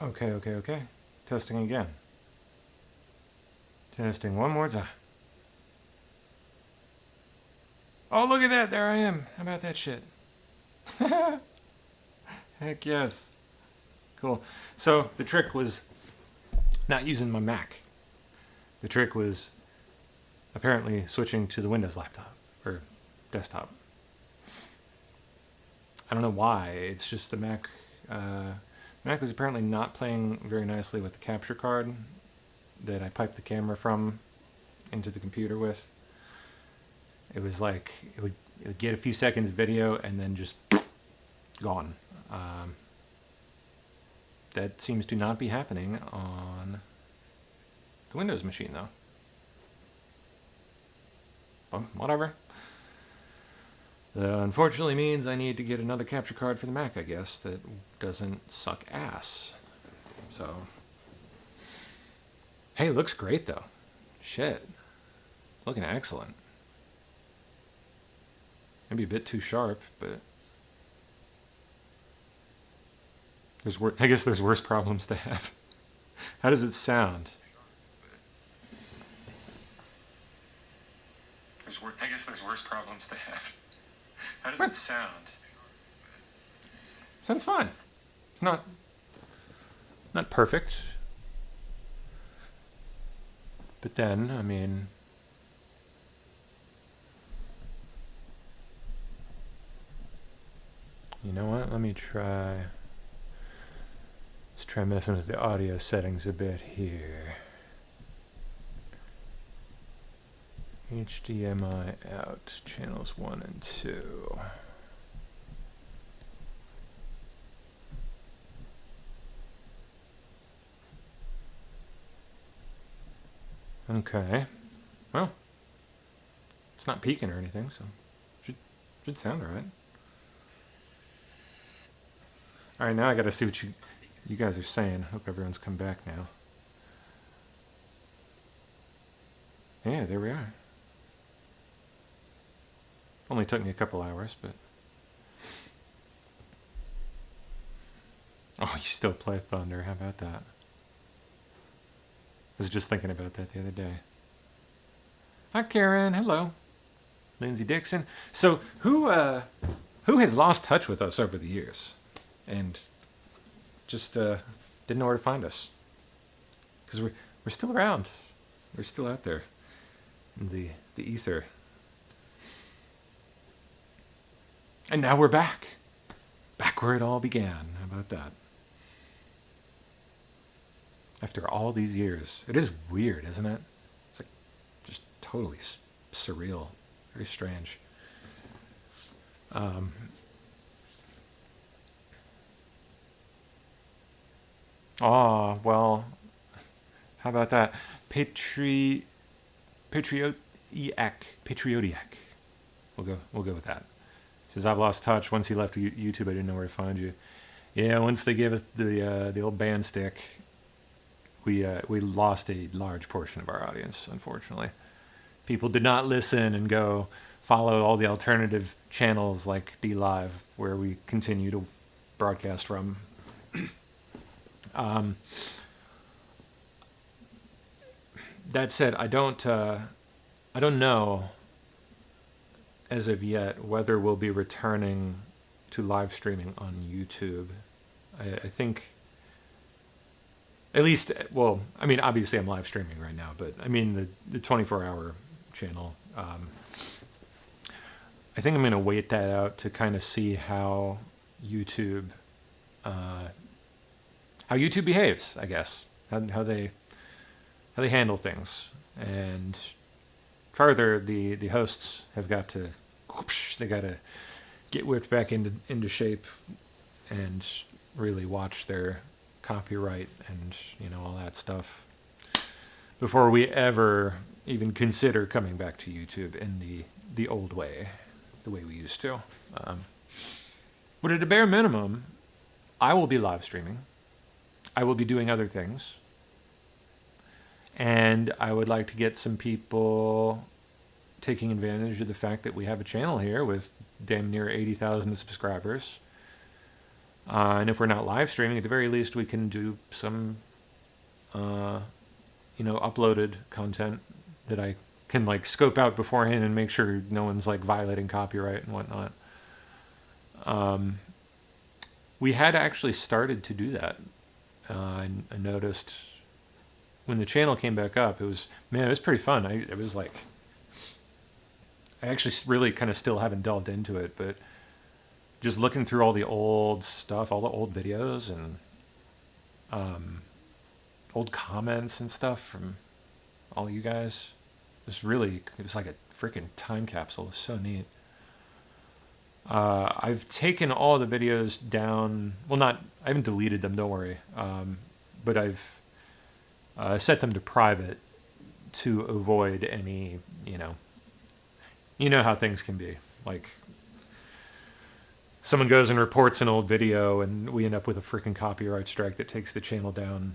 Okay. Testing again. Testing one more time. Oh, look at that. There I am. How about that shit? Heck yes. Cool. So the trick was not using my Mac. The trick was apparently switching to the Windows laptop or desktop. I don't know why. It's just the Mac. Mac was apparently not playing very nicely with the capture card that I piped the camera from into the computer with. It was like it would get a few seconds of video and then just gone. That seems to not be happening on the Windows machine, though. Whatever. That unfortunately means I need to get another capture card for the Mac, I guess, that doesn't suck ass. So, hey, it looks great, though. Shit. It's looking excellent. Maybe a bit too sharp, but I guess there's worse problems to have. How does it sound? I guess there's worse problems to have. How does it sound? Sounds fine. It's not perfect. But then, I mean, you know what? Let's try messing with the audio settings a bit here. HDMI out, channels 1 and 2. Okay. Well, it's not peaking or anything, so should sound all right. All right, now I got to see what you guys are saying. Hope everyone's come back now. Yeah, there we are. Only took me a couple hours, but... Oh, you still play Thunder. How about that? I was just thinking about that the other day. Hi, Karen. Hello. Lindsay Dixon. So, who has lost touch with us over the years? And just didn't know where to find us? Because we're still around. We're still out there in the ether. And now we're back. Back where it all began. How about that? After all these years. It is weird, isn't it? It's like just totally surreal. Very strange. Oh, well, how about that? Patriotiac. We'll go with that. Says, I've lost touch. Once you left YouTube, I didn't know where to find you. Yeah, once they gave us the old band stick, we lost a large portion of our audience, unfortunately. People did not listen and go follow all the alternative channels like Dlive, where we continue to broadcast from. That said, I don't know as of yet whether we'll be returning to live streaming on YouTube. I think, at least, well, I mean, obviously I'm live streaming right now, but I mean the 24-hour channel. I think I'm going to wait that out to kind of see how YouTube behaves, I guess, how they handle things. And further, the hosts have got to get whipped back into shape and really watch their copyright and all that stuff before we ever even consider coming back to YouTube in the old way, the way we used to. But at a bare minimum, I will be live streaming. I will be doing other things. And I would like to get some people taking advantage of the fact that we have a channel here with damn near 80,000 subscribers. And if we're not live streaming, at the very least, we can do some, uploaded content that I can like scope out beforehand and make sure no one's like violating copyright and whatnot. We had actually started to do that. I noticed when the channel came back up, it was pretty fun. It was like, I actually really kind of still haven't delved into it, but just looking through all the old stuff, all the old videos and old comments and stuff from all you guys, it was like a freaking time capsule. It was so neat. I've taken all the videos down. Well, I haven't deleted them, don't worry. But I've set them to private to avoid any, you know how things can be. Like, someone goes and reports an old video and we end up with a freaking copyright strike that takes the channel down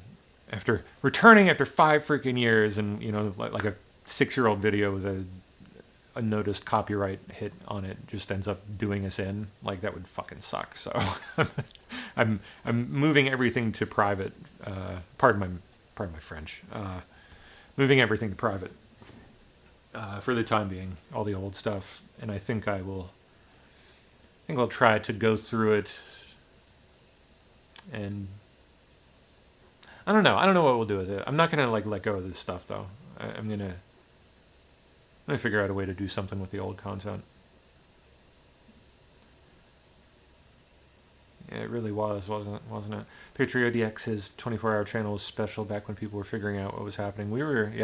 after returning after 5 freaking years, and, like a 6-year-old video with a unnoticed copyright hit on it just ends up doing us in. Like, that would fucking suck. So I'm moving everything to private. Pardon my French. Moving everything to private for the time being, all the old stuff, and I think I'll try to go through it, and I don't know what we'll do with it. I'm not gonna like let go of this stuff though. I'm gonna figure out a way to do something with the old content. Yeah, it really wasn't it? Patriots 24-hour channel was special back when people were figuring out what was happening. I don't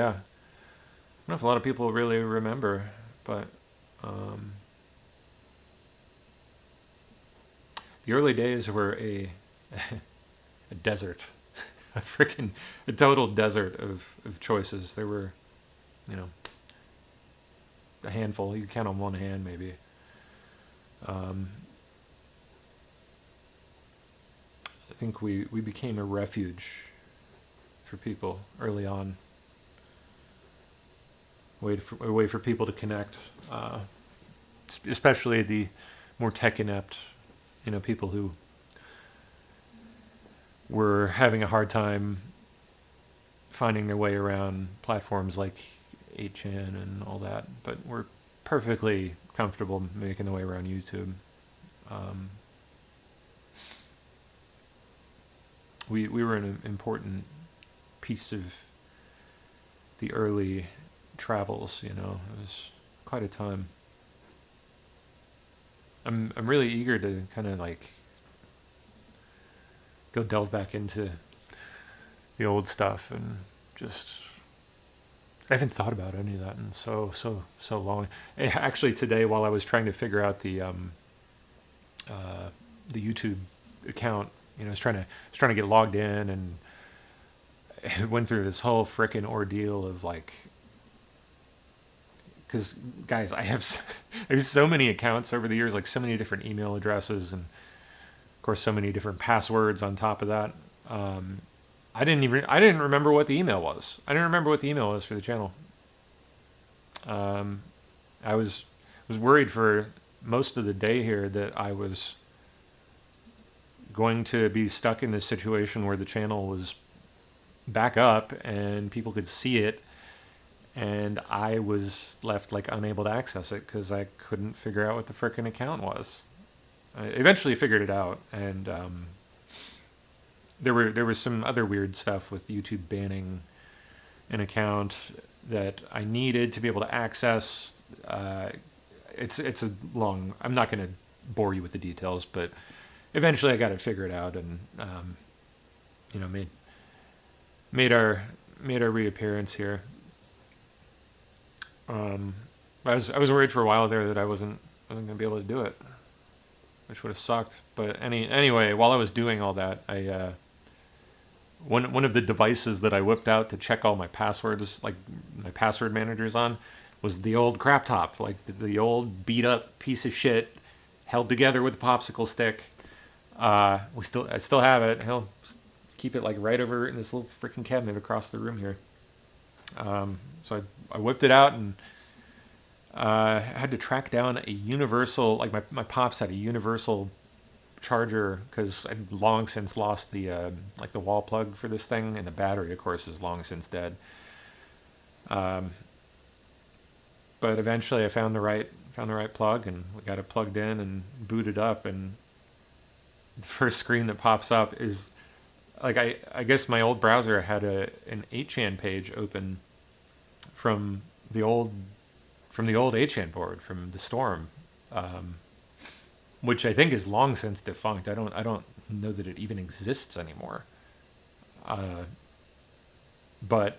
know if a lot of people really remember, but the early days were a desert, a total desert of choices. There were, a handful. You can count on one hand, maybe. I think we became a refuge for people early on. A way for people to connect, especially the more tech inept, people who were having a hard time finding their way around platforms like 8chan and all that, but we're perfectly comfortable making the way around YouTube. We were an important piece of the early travels, it was quite a time. I'm really eager to kind of like go delve back into the old stuff, and just I haven't thought about any of that in so long. Actually, today while I was trying to figure out the YouTube account, I was trying to get logged in, and it went through this whole frickin' ordeal of like, because guys, I have so many accounts over the years, like so many different email addresses, and of course so many different passwords on top of that. I didn't remember what the email was. I didn't remember what the email was for the channel. I was worried for most of the day here that I was going to be stuck in this situation where the channel was back up and people could see it, and I was left like unable to access it because I couldn't figure out what the frickin' account was. I eventually figured it out, and there was some other weird stuff with YouTube banning an account that I needed to be able to access. It's a long. I'm not going to bore you with the details, but eventually I got it figured out, and made our reappearance here. I was worried for a while there that I wasn't going to be able to do it, which would have sucked. But anyway, while I was doing all that, I one of the devices that I whipped out to check all my passwords, like my password managers on, was the old crap top, like the old beat up piece of shit held together with a popsicle stick. I still have it. He'll keep it like right over in this little freaking cabinet across the room here. So I whipped it out, and had to track down a universal, like my pops had a universal charger because I'd long since lost the like the wall plug for this thing, and the battery, of course, is long since dead. But eventually, I found the right plug, and we got it plugged in and booted up, and the first screen that pops up is like I guess my old browser had an 8chan page open from the old 8chan board from the Storm. Which I think is long since defunct. I don't know that it even exists anymore. But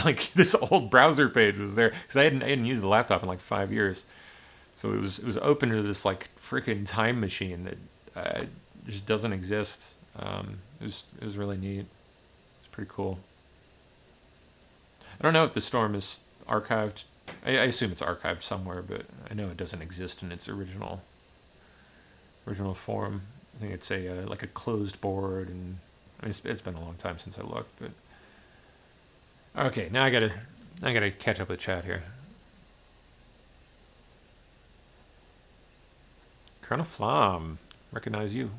like this old browser page was there because I hadn't used the laptop in like 5 years, so it was open to this like freaking time machine that just doesn't exist. It was really neat. It's pretty cool. I don't know if the Storm is archived. I assume it's archived somewhere, but I know it doesn't exist in its original form. I think it's a like a closed board, and I mean, it's been a long time since I looked. But okay, now I gotta catch up with chat here. Colonel Flom, recognize you.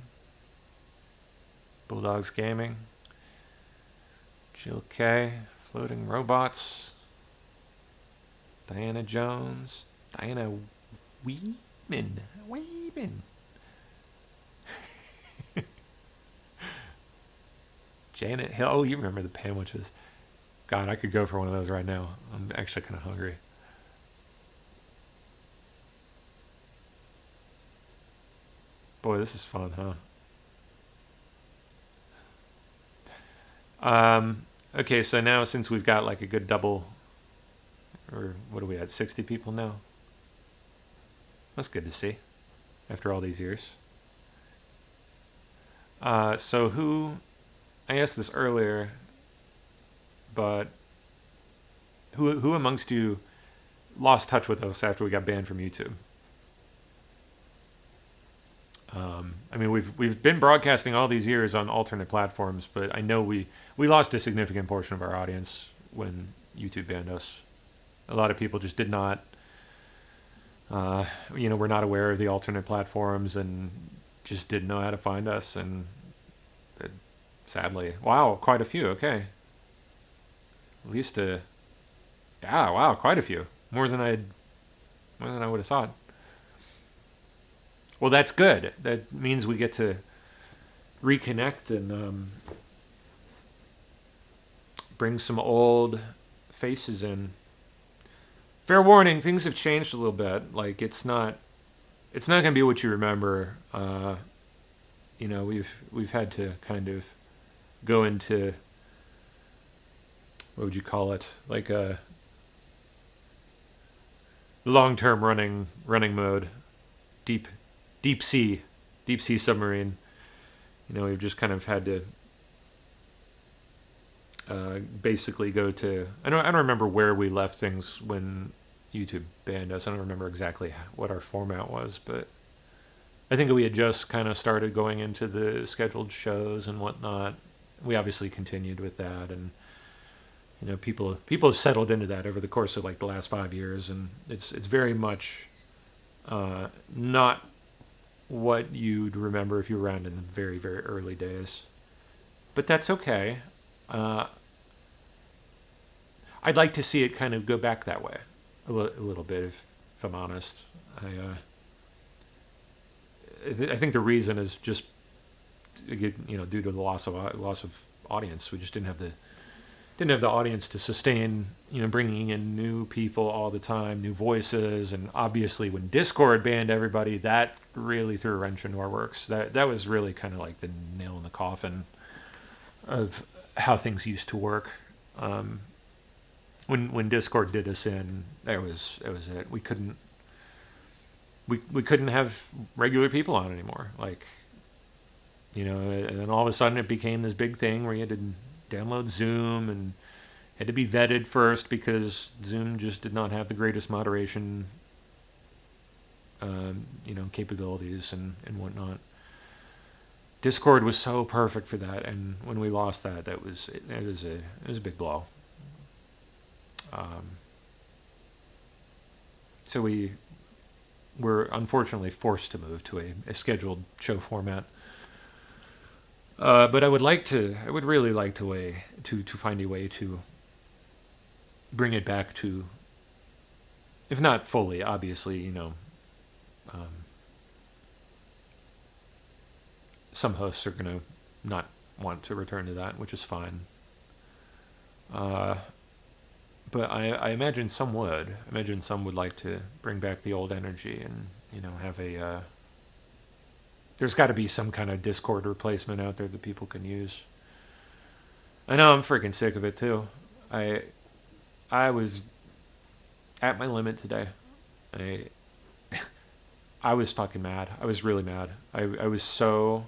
Bulldogs Gaming, Jill K, Floating Robots, Diana Jones, Diana Weeman. Janet Hill. Oh, you remember the Panwitches. God, I could go for one of those right now. I'm actually kind of hungry. Boy, this is fun, huh? Okay, so now since we've got like a good double, or what are we at, 60 people now? That's good to see after all these years. So who... I asked this earlier, but who amongst you lost touch with us after we got banned from YouTube? I mean, we've been broadcasting all these years on alternate platforms, but I know we lost a significant portion of our audience when YouTube banned us. A lot of people just did not, were not aware of the alternate platforms and just didn't know how to find us, and sadly, wow, quite a few. Okay, at least wow, quite a few, more than I would have thought. Well, that's good. That means we get to reconnect and bring some old faces in. Fair warning, things have changed a little bit. Like it's not going to be what you remember. We've had to kind of go into, what would you call it? Like a long-term running mode, deep sea submarine. We've just kind of had to basically go to. I don't remember where we left things when YouTube banned us. I don't remember exactly what our format was, but I think we had just kind of started going into the scheduled shows and whatnot. We obviously continued with that, and people have settled into that over the course of like the last 5 years, and it's very much not what you'd remember if you were around in the very, very early days. But that's okay. I'd like to see it kind of go back that way a little bit, if I'm honest. I think the reason is just due to the loss of audience. We just didn't have the audience to sustain bringing in new people all the time, new voices, and obviously when Discord banned everybody, that really threw a wrench into our works. That was really kind of like the nail in the coffin of how things used to work. When Discord did us in, that was it. We couldn't have regular people on anymore. Like, and then all of a sudden it became this big thing where you had to download Zoom and had to be vetted first because Zoom just did not have the greatest moderation, capabilities and whatnot. Discord was so perfect for that, and when we lost that, it was a big blow. So we were unfortunately forced to move to a scheduled show format. But I would really like to find a way to bring it back to, if not fully, obviously, some hosts are going to not want to return to that, which is fine. But I imagine some would. I imagine some would like to bring back the old energy and, have a... there's got to be some kind of Discord replacement out there that people can use. I know I'm freaking sick of it, too. I was at my limit today. I was fucking mad. I was really mad. I was so...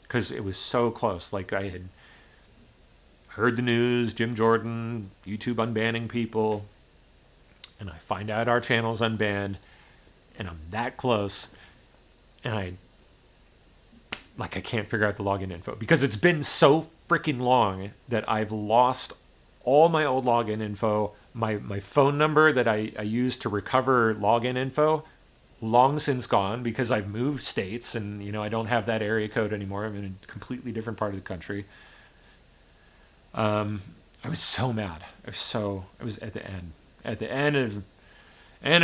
because it was so close. Like, I had heard the news, Jim Jordan, YouTube unbanning people, and I find out our channel's unbanned, and I'm that close, and I can't figure out the login info, because it's been so freaking long that I've lost all my old login info, my phone number that I used to recover login info, long since gone, because I've moved states, and I don't have that area code anymore. I'm in a completely different part of the country. I was so mad. I was at the end of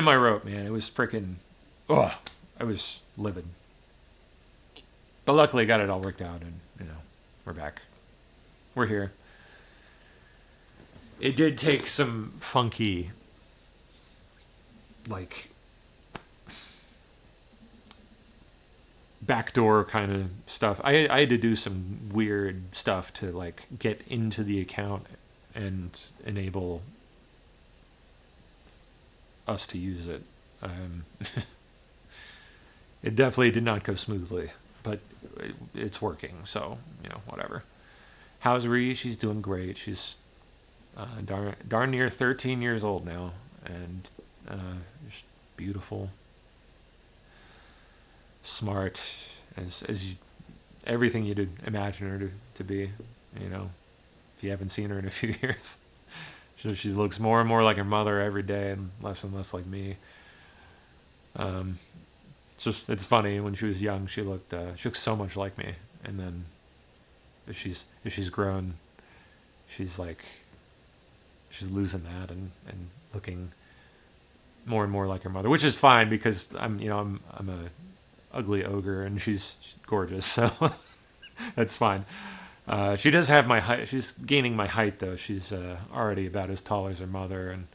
my rope, man. It was freaking, I was livid. But luckily I got it all worked out, and we're back. We're here. It did take some funky, backdoor kind of stuff. I had to do some weird stuff to get into the account and enable us to use it. It definitely did not go smoothly, but it's working, so whatever. How's Ree? She's doing great. She's darn near 13 years old now, and just beautiful, smart, as everything you'd imagine her to be. If you haven't seen her in a few years, she looks more and more like her mother every day, and less like me. It's funny, when she was young, she looked so much like me, and then as she's grown, she's losing that and looking more and more like her mother, which is fine, because I'm a ugly ogre, and she's gorgeous, so that's fine. She does have my height. She's gaining my height, though. She's already about as tall as her mother, and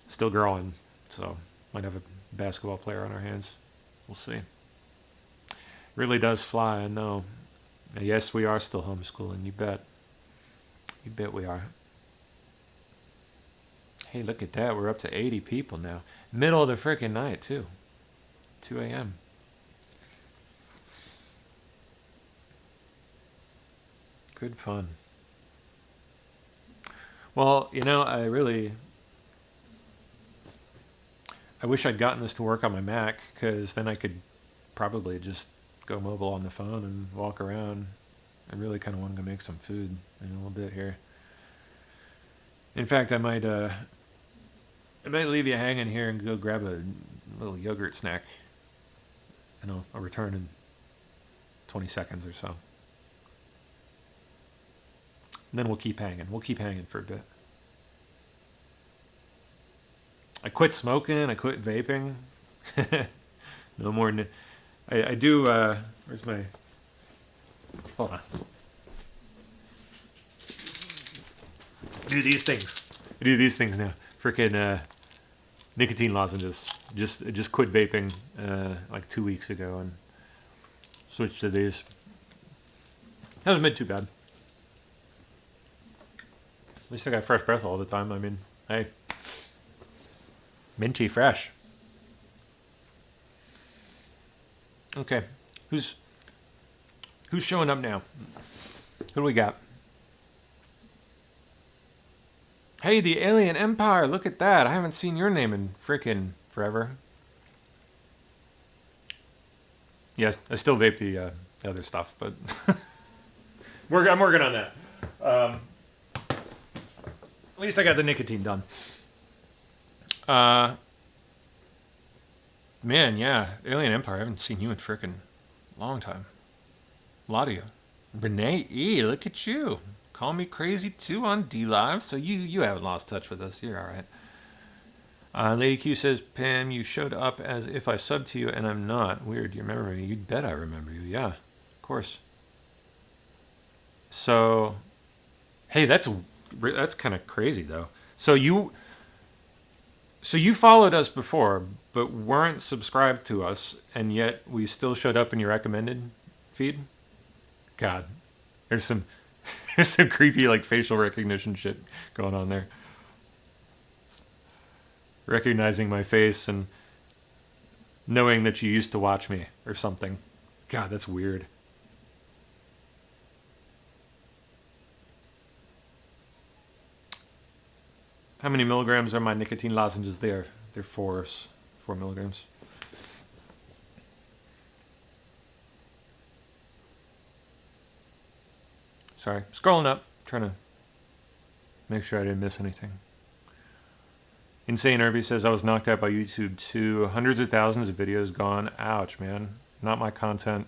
still growing, so might have a basketball player on our hands. We'll see. Really does fly, I know. Yes, we are still homeschooling, you bet. You bet we are. Hey, look at that. We're up to 80 people now. Middle of the freaking night, too. 2 a.m. Good fun. Well, I wish I'd gotten this to work on my Mac, because then I could probably just go mobile on the phone and walk around. I really kind of want to go make some food in a little bit here. In fact, I might leave you hanging here and go grab a little yogurt snack, and I'll return in 20 seconds or so. And then we'll keep hanging. We'll keep hanging for a bit. I quit smoking. I quit vaping. No more. I do. Where's my? Hold on. I do these things now. Freaking nicotine lozenges. Just quit vaping 2 weeks ago and switched to these. Hasn't been too bad. At least I got fresh breath all the time. I mean, hey, minty fresh. Okay, who's showing up now? Who do we got? Hey, the Alien Empire! Look at that! I haven't seen your name in frickin' forever. Yeah, I still vape the other stuff, but I'm working on that. At least I got the nicotine done. Man, yeah, Alien Empire. I haven't seen you in frickin' long time. A lot of you. Renee E, look at you. Call me crazy too on Dlive. So you haven't lost touch with us. You're all right. Lady Q says, Pam, you showed up as if I subbed to you and I'm not. Weird. You remember me? You bet I remember you. Yeah, of course. So, hey, that's kind of crazy though. So you followed us before, but weren't subscribed to us, and yet we still showed up in your recommended feed. God, there's some creepy like facial recognition shit going on there. Recognizing my face and knowing that you used to watch me or something. God, that's weird. How many milligrams are my nicotine lozenges there? They're 4 milligrams. Sorry, scrolling up, trying to make sure I didn't miss anything. Insane Irby says, I was knocked out by YouTube too. Hundreds of thousands of videos gone. Ouch, man. Not my content.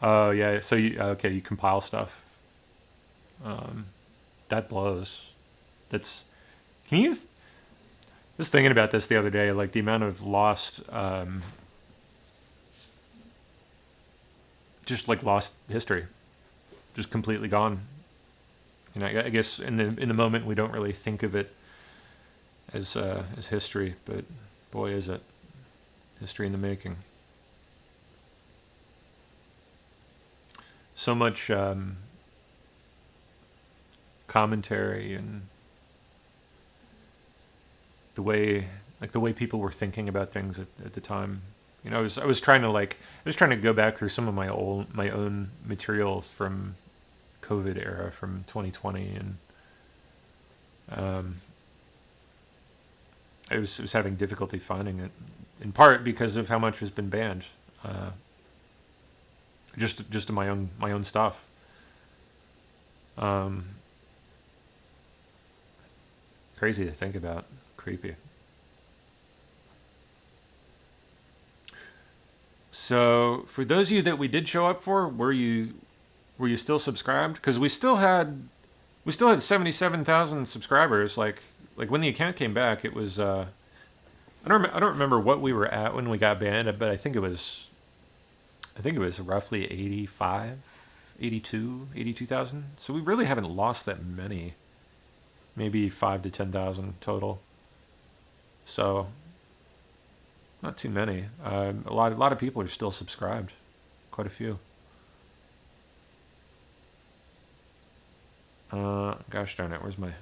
Oh, yeah. So, okay, you compile stuff. That blows. Just thinking about this the other day, like the amount of lost, just like lost history. Just completely gone. You know, I guess in the moment we don't really think of it as history, but boy, is it history in the making. So much commentary and the way people were thinking about things at the time. You know, I was trying to go back through some of my own material from COVID era from 2020, and I was having difficulty finding it, in part because of how much has been banned. Just in my own stuff. Crazy to think about. Creepy. So, for those of you that we did show up for, were you still subscribed? Because we still had 77,000 subscribers. Like when the account came back, it was I don't remember what we were at when we got banned, but I think it was roughly 82,000. So we really haven't lost that many. Maybe 5 to 10,000 total. So not too many. A lot of people are still subscribed. Quite a few. Gosh darn it, where's my...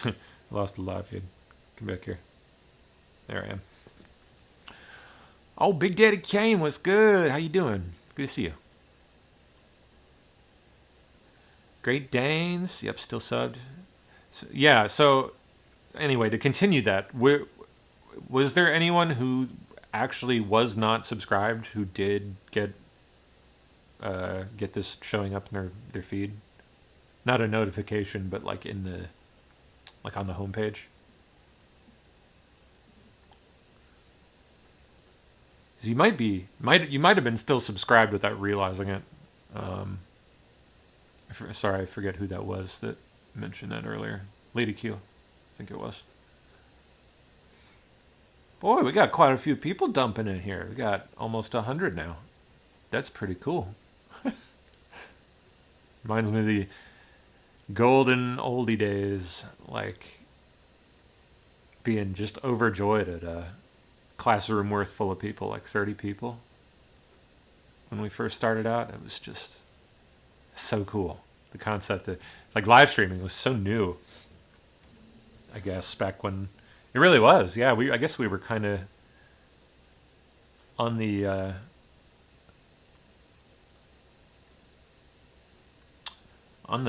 I lost the live feed. Come back here. There I am. Oh, Big Daddy Kane, what's good? How you doing? Good to see you. Great Danes. Yep, still subbed. So, yeah, so anyway, to continue that, was there anyone who actually was not subscribed who did get this showing up in their feed? Not a notification, but like on the homepage. You might have been still subscribed without realizing it. Sorry, I forget who that was that mentioned that earlier. Lady Q, I think it was. Boy, we got quite a few people dumping in here. We got almost 100 now. That's pretty cool. Reminds me of the golden oldie days, like being just overjoyed at a classroom worth full of people, like 30 people. When we first started out, it was just so cool. The concept of like live streaming was so new, I guess, back when it really was. Yeah, I guess we were kind of on the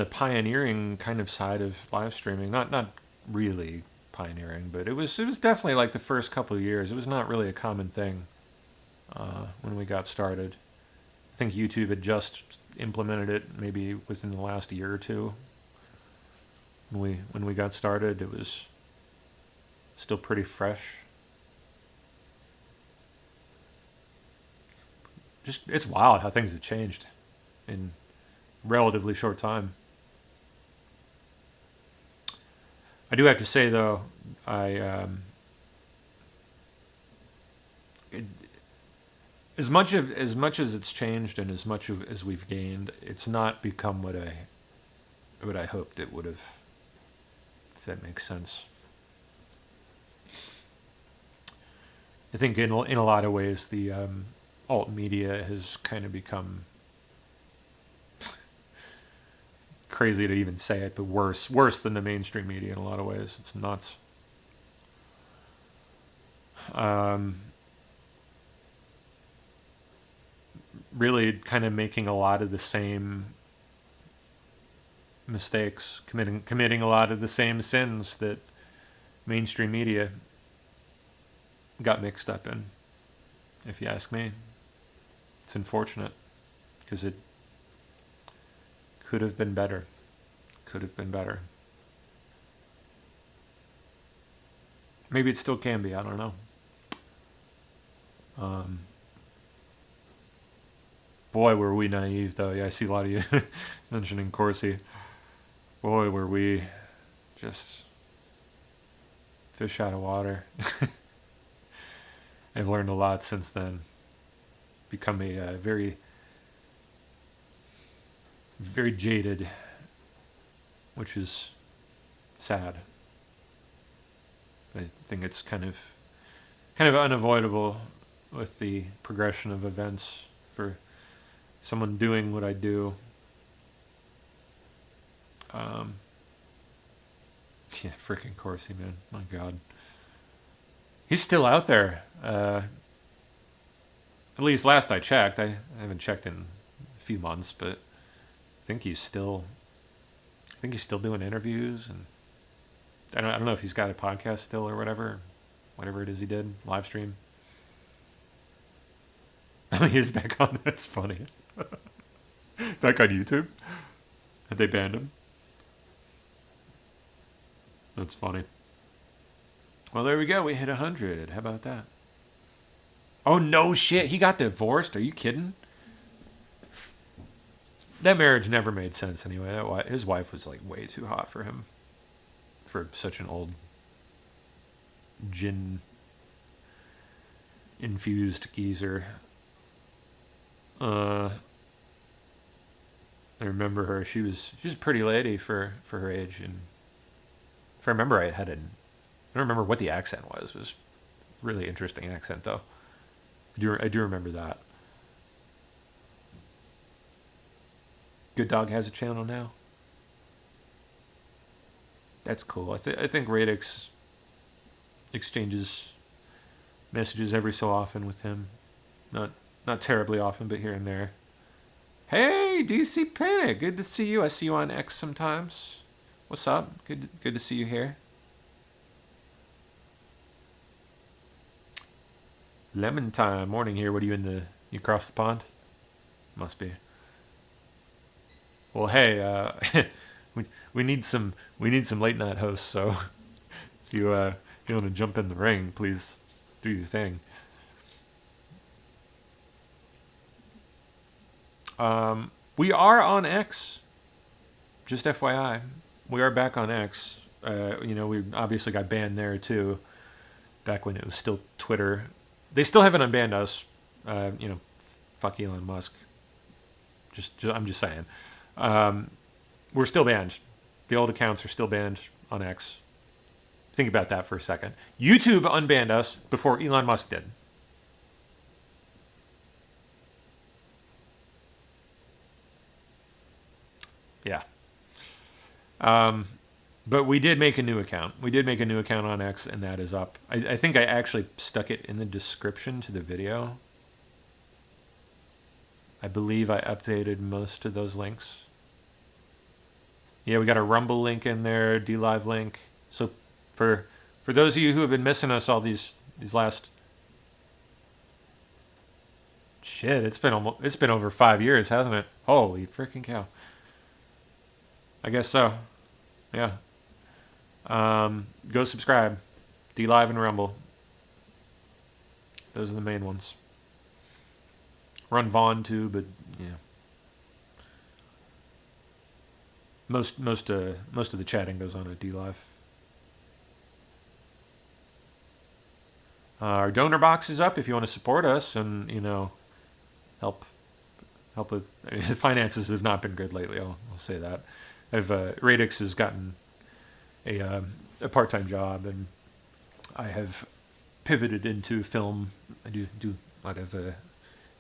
pioneering kind of side of live streaming. Not really pioneering, but it was definitely like the first couple of years. It was not really a common thing when we got started. I think YouTube had just implemented it maybe within the last year or two. When we got started, it was still pretty fresh. just it's wild how things have changed in relatively short time. I do have to say though, as much as it's changed and as much as we've gained, it's not become what I hoped it would have. If that makes sense. I think in a lot of ways the alt media has kind of become, crazy to even say it, but worse than the mainstream media in a lot of ways. It's nuts. Really kind of making a lot of the same mistakes, committing a lot of the same sins that mainstream media got mixed up in, if you ask me. It's unfortunate because it could have been better. Could have been better. Maybe it still can be, I don't know. Boy, were we naive, though. Yeah, I see a lot of you mentioning Corsi. Boy, were we just fish out of water. I've learned a lot since then. Become a very, very jaded, which is sad. I think it's kind of unavoidable with the progression of events for someone doing what I do. Yeah, freaking Corsi, man. My God. He's still out there. At least last I checked. I haven't checked in a few months, but I think he's still doing interviews, and I don't know if he's got a podcast still or whatever it is he did, live stream. He is back on. That's funny. Back on YouTube. They banned him. That's funny. Well, there we go. We hit 100. How about that? Oh, no shit. He got divorced? Are you kidding? That marriage never made sense anyway. His wife was like way too hot for him. For such an old gin-infused geezer. I remember her. She was a pretty lady for her age, and if I remember right, I don't remember what the accent was. It was a really interesting accent, though. I do remember that. Good Dog has a channel now. That's cool. I think Radix exchanges messages every so often with him. Not terribly often, but here and there. Hey, DC Pig, good to see you. I see you on X sometimes. What's up? Good to see you here. Lemon time morning here. What are you you across the pond? Must be. Well, hey, we need some late night hosts. So if you want to jump in the ring, please do your thing. We are on X. Just FYI, we are back on X. We obviously got banned there too. Back when it was still Twitter. They still haven't unbanned us. Fuck Elon Musk. I'm just saying. We're still banned. The old accounts are still banned on X. Think about that for a second. YouTube unbanned us before Elon Musk did. Yeah. But we did make a new account. We did make a new account on X, and that is up. I think I actually stuck it in the description to the video. I believe I updated most of those links. Yeah, we got a Rumble link in there, Dlive link. So for those of you who have been missing us all these last shit, it's been over 5 years, hasn't it? Holy freaking cow. I guess so. Yeah. Go subscribe. Dlive and Rumble. Those are the main ones. Run Vaughn too, but yeah. Most of the chatting goes on at Dlive. Our donor box is up if you want to support us and help with. I mean, the finances have not been good lately. I'll say that. Radix has gotten a part-time job, and I have pivoted into film. I do a lot of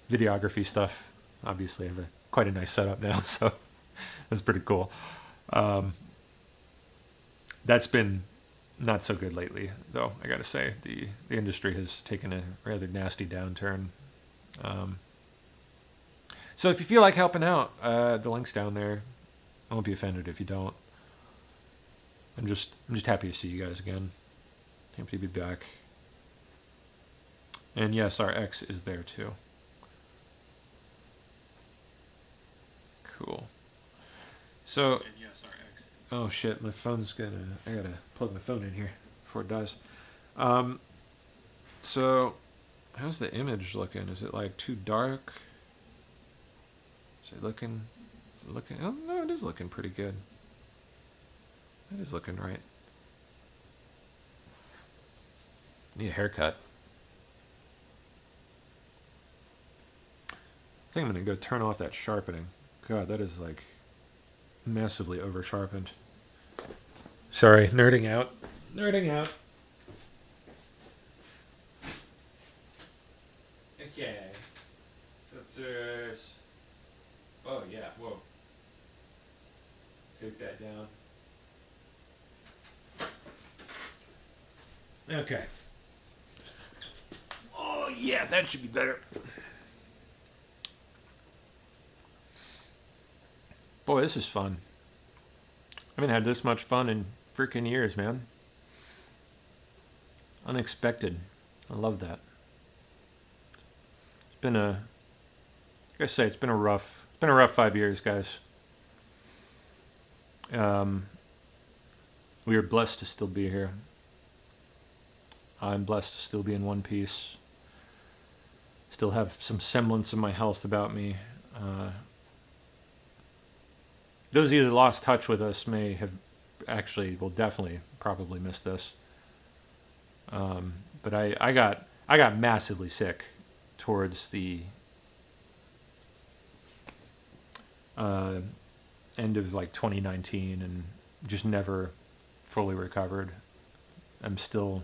videography stuff. Obviously, I have quite a nice setup now, so that's pretty cool. That's been not so good lately, though. I got to say, the industry has taken a rather nasty downturn. So if you feel like helping out, the link's down there. I won't be offended if you don't. I'm just happy to see you guys again. Happy to be back. And yes, our X is there too. Cool. So. And yes, our X. Oh shit! My phone's I gotta plug my phone in here before it dies. So, how's the image looking? Is it like too dark? Is it looking? Oh no, it is looking pretty good. It is looking right. Need a haircut. I think I'm gonna go turn off that sharpening. God, that is like massively over sharpened. Sorry, nerding out. Okay. Filters. Oh yeah, whoa. Take that down. Okay. Oh yeah, that should be better. Boy, this is fun. I haven't had this much fun in freaking years, man. Unexpected. I love that. It's been I gotta say, it's been a rough 5 years, guys. We are blessed to still be here. I'm blessed to still be in one piece. Still have some semblance of my health about me. Those of you that lost touch with us may have will definitely probably miss this. But I got massively sick towards the end of like 2019 and just never fully recovered. I'm still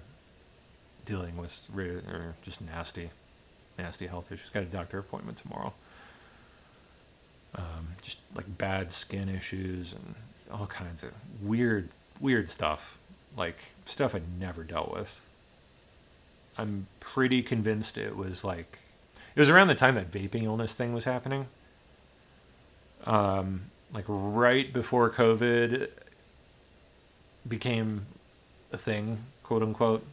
dealing with just nasty health issues. Got a doctor appointment tomorrow. Just like bad skin issues and all kinds of weird stuff, like stuff I never dealt with. I'm pretty convinced it was around the time that vaping illness thing was happening. Like right before COVID became a thing, quote unquote.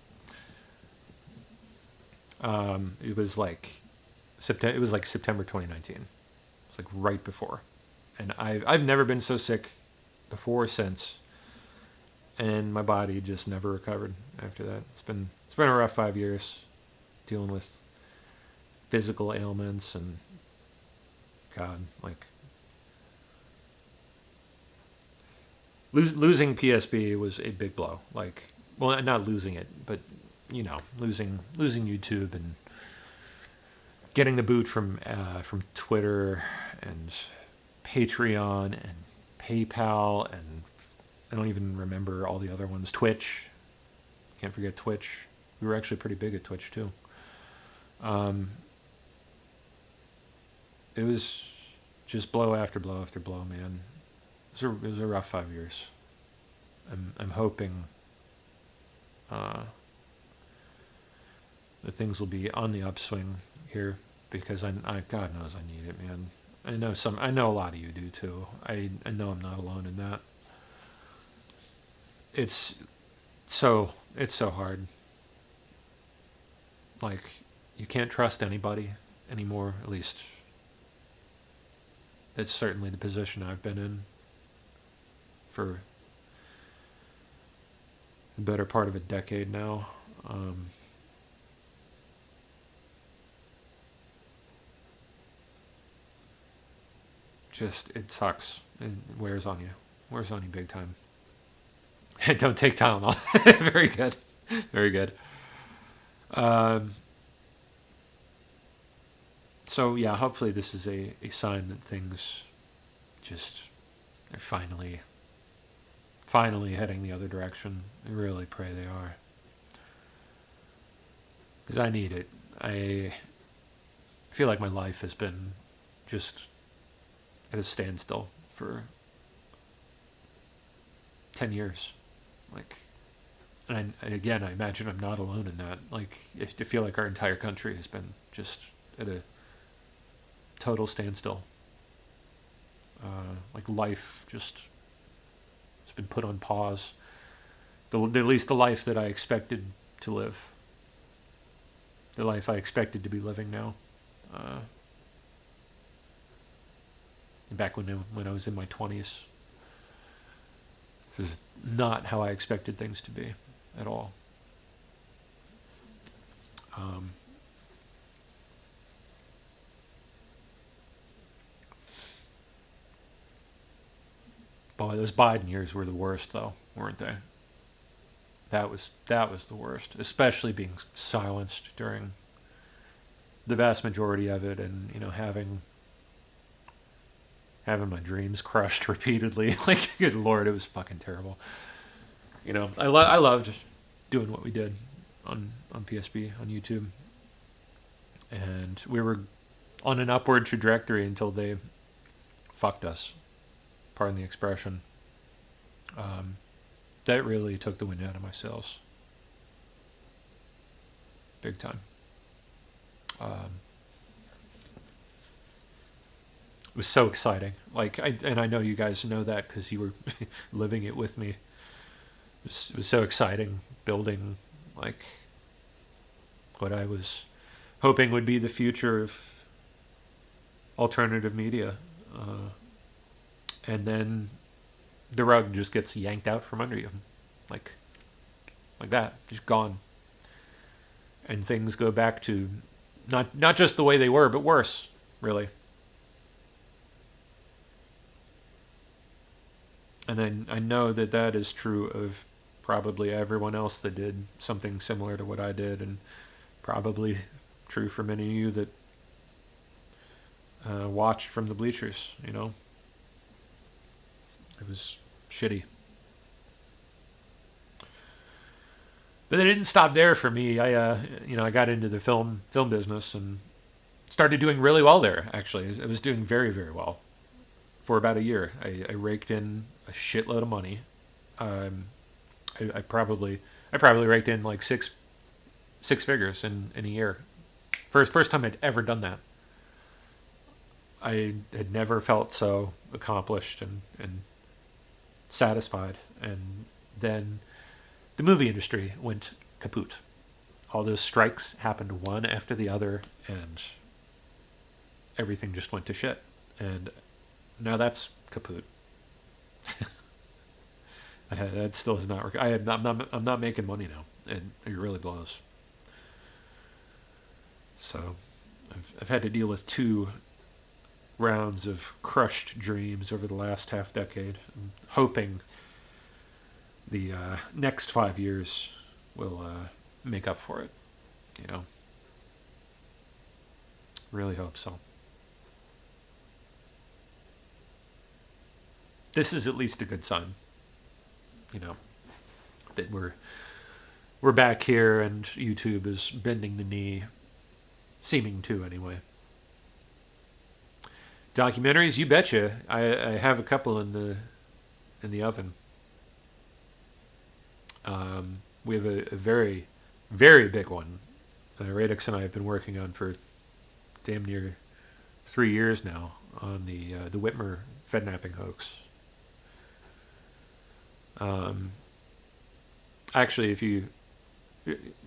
It was like September 2019. It's like right before, and I've never been so sick before or since, and my body just never recovered after that. It's been a rough 5 years, dealing with physical ailments and God, like losing PSB was a big blow. Like, well, not losing it, but losing YouTube and getting the boot from Twitter and Patreon and PayPal and I don't even remember all the other ones. Twitch, can't forget Twitch. We were actually pretty big at Twitch too. It was just blow after blow after blow, man. It was a rough 5 years. I'm hoping that things will be on the upswing here because I God knows I need it, man. I know a lot of you do too. I know I'm not alone in that. It's so hard. Like, you can't trust anybody anymore, at least it's certainly the position I've been in for the better part of a decade now. just, it sucks. It wears on you. Wears on you big time. Don't take Tylenol. Very good. Very good. So yeah, hopefully this is a sign that things just are finally heading the other direction. I really pray they are. Because I need it. I feel like my life has been just at a standstill for 10 years. Like, and again, I imagine I'm not alone in that. Like, I feel like our entire country has been just at a total standstill. Like life just has been put on pause. At least the life that I expected to live. The life I expected to be living now. Back when I was in my 20s. This is not how I expected things to be at all. Boy, those Biden years were the worst, though, weren't they? That was the worst, especially being silenced during the vast majority of it, and having my dreams crushed repeatedly. Like, good Lord, it was fucking terrible. I loved doing what we did on PSB, on YouTube. And we were on an upward trajectory until they fucked us. Pardon the expression. That really took the wind out of my sails. Big time. It was so exciting. Like, I know you guys know that because you were living it with me. It was so exciting building, like, what I was hoping would be the future of alternative media. And then the rug just gets yanked out from under you. Like that. Just gone. And things go back to not just the way they were, but worse, really. And I know that is true of probably everyone else that did something similar to what I did, and probably true for many of you that watched from the bleachers, It was shitty. But it didn't stop there for me. I got into the film business and started doing really well there, actually. I was doing very, very well for about a year. I raked in a shitload of money. I probably raked in like six figures in a year. First time I'd ever done that. I had never felt so accomplished and satisfied. And then the movie industry went kaput. All those strikes happened one after the other, and everything just went to shit. And now that's kaput. That still does not work. I'm not making money now, and it really blows. So I've had to deal with 2 rounds of crushed dreams over the last half decade. I'm hoping the next 5 years will make up for it. Really hope so. This is at least a good sign. That we're back here and YouTube is bending the knee, seeming to anyway. Documentaries, you betcha. I have a couple in the oven. We have a very, very big one. Radix and I have been working on for damn near 3 years now on the Whitmer fednapping hoax. Actually, if you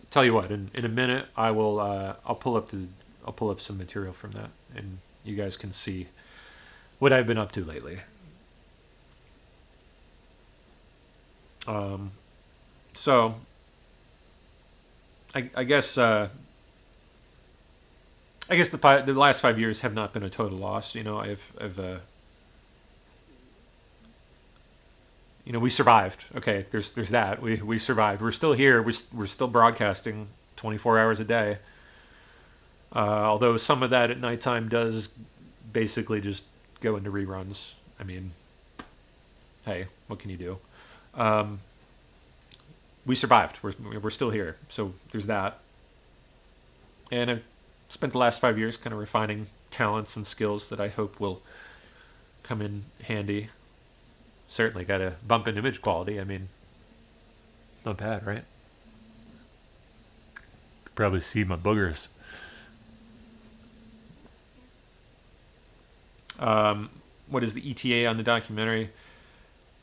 tell you what, in a minute I will I'll pull up some material from that, and you guys can see what I've been up to lately. So I guess the last 5 years have not been a total loss. I've you know, we survived. Okay, there's that. We survived. We're still here. We're still broadcasting 24 hours a day. Although some of that at nighttime does basically just go into reruns. I mean, hey, what can you do? We survived. We're still here. So there's that. And I've spent the last 5 years kind of refining talents and skills that I hope will come in handy. Certainly got a bump in image quality. I mean, not bad, right? Probably see my boogers. What is the ETA on the documentary?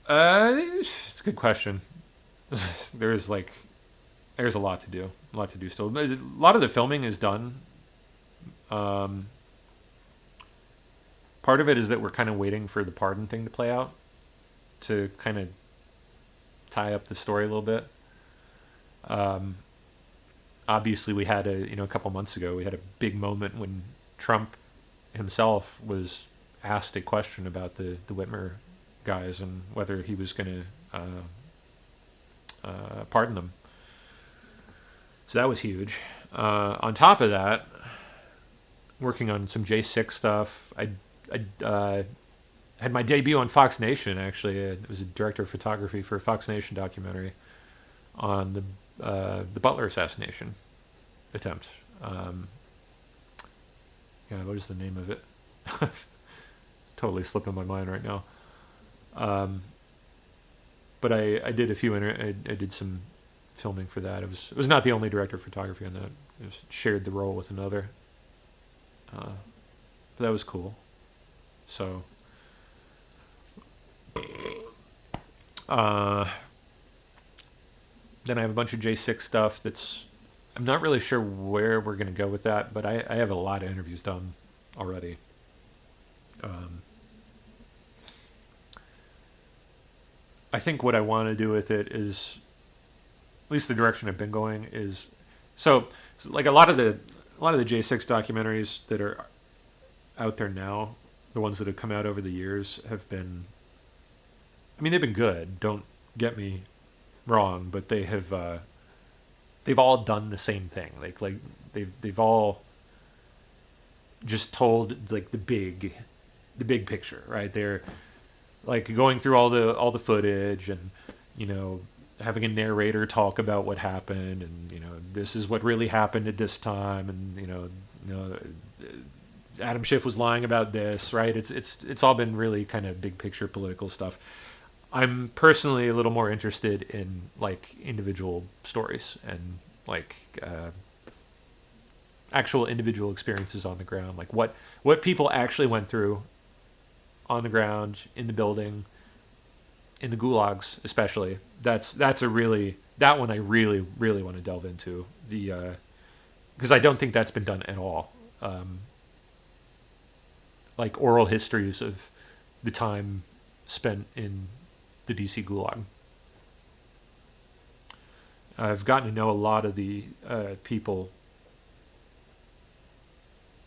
It's a good question. There's a lot to do. A lot to do still. A lot of the filming is done. Part of it is that we're kind of waiting for the pardon thing to play out to kind of tie up the story a little bit. Obviously, we had a couple months ago, we had a big moment when Trump himself was asked a question about the Whitmer guys and whether he was going to pardon them. So that was huge. On top of that, working on some J6 stuff. I had my debut on Fox Nation, actually. I was a director of photography for a Fox Nation documentary on the Butler assassination attempt. What is the name of it? It's totally slipping my mind right now. But I did a few. I did some filming for that. It was not the only director of photography on that. I shared the role with another. But that was cool. So. Then I have a bunch of J6 stuff that's. I'm not really sure where we're going to go with that, but I have a lot of interviews done already. I think what I want to do with it is, at least the direction I've been going is, so like a lot of the J6 documentaries that are out there now, the ones that have come out over the years have been, I mean, they've been good. Don't get me wrong, but they have, they've all done the same thing. Like they've all just told like the big picture, right? They're like going through all the footage and, having a narrator talk about what happened and, this is what really happened at this time and, Adam Schiff was lying about this, right? It's all been really kind of big picture political stuff. I'm personally a little more interested in like individual stories and like actual individual experiences on the ground, like what people actually went through on the ground, in the building, in the gulags, especially. That one I really, really want to delve into because I don't think that's been done at all. Like oral histories of the time spent in the DC gulag. I've gotten to know a lot of the people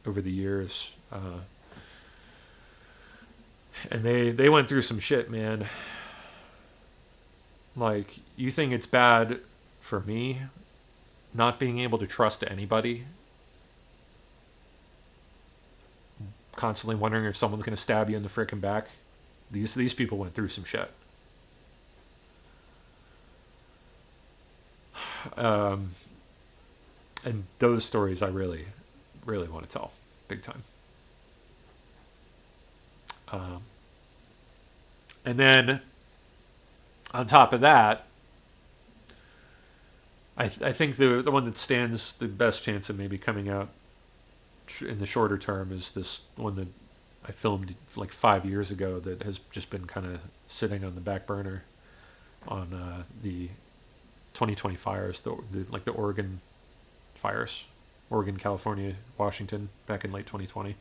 over the years. And they went through some shit, man. Like, you think it's bad for me not being able to trust anybody? Constantly wondering if someone's going to stab you in the frickin' back? These people went through some shit. And those stories I really, really want to tell. Big time. And then, on top of that, I think the one that stands the best chance of maybe coming out in the shorter term is this one that I filmed like 5 years ago that has just been kind of sitting on the back burner on the 2020 fires, the Oregon fires, Oregon, California, Washington, back in late 2020.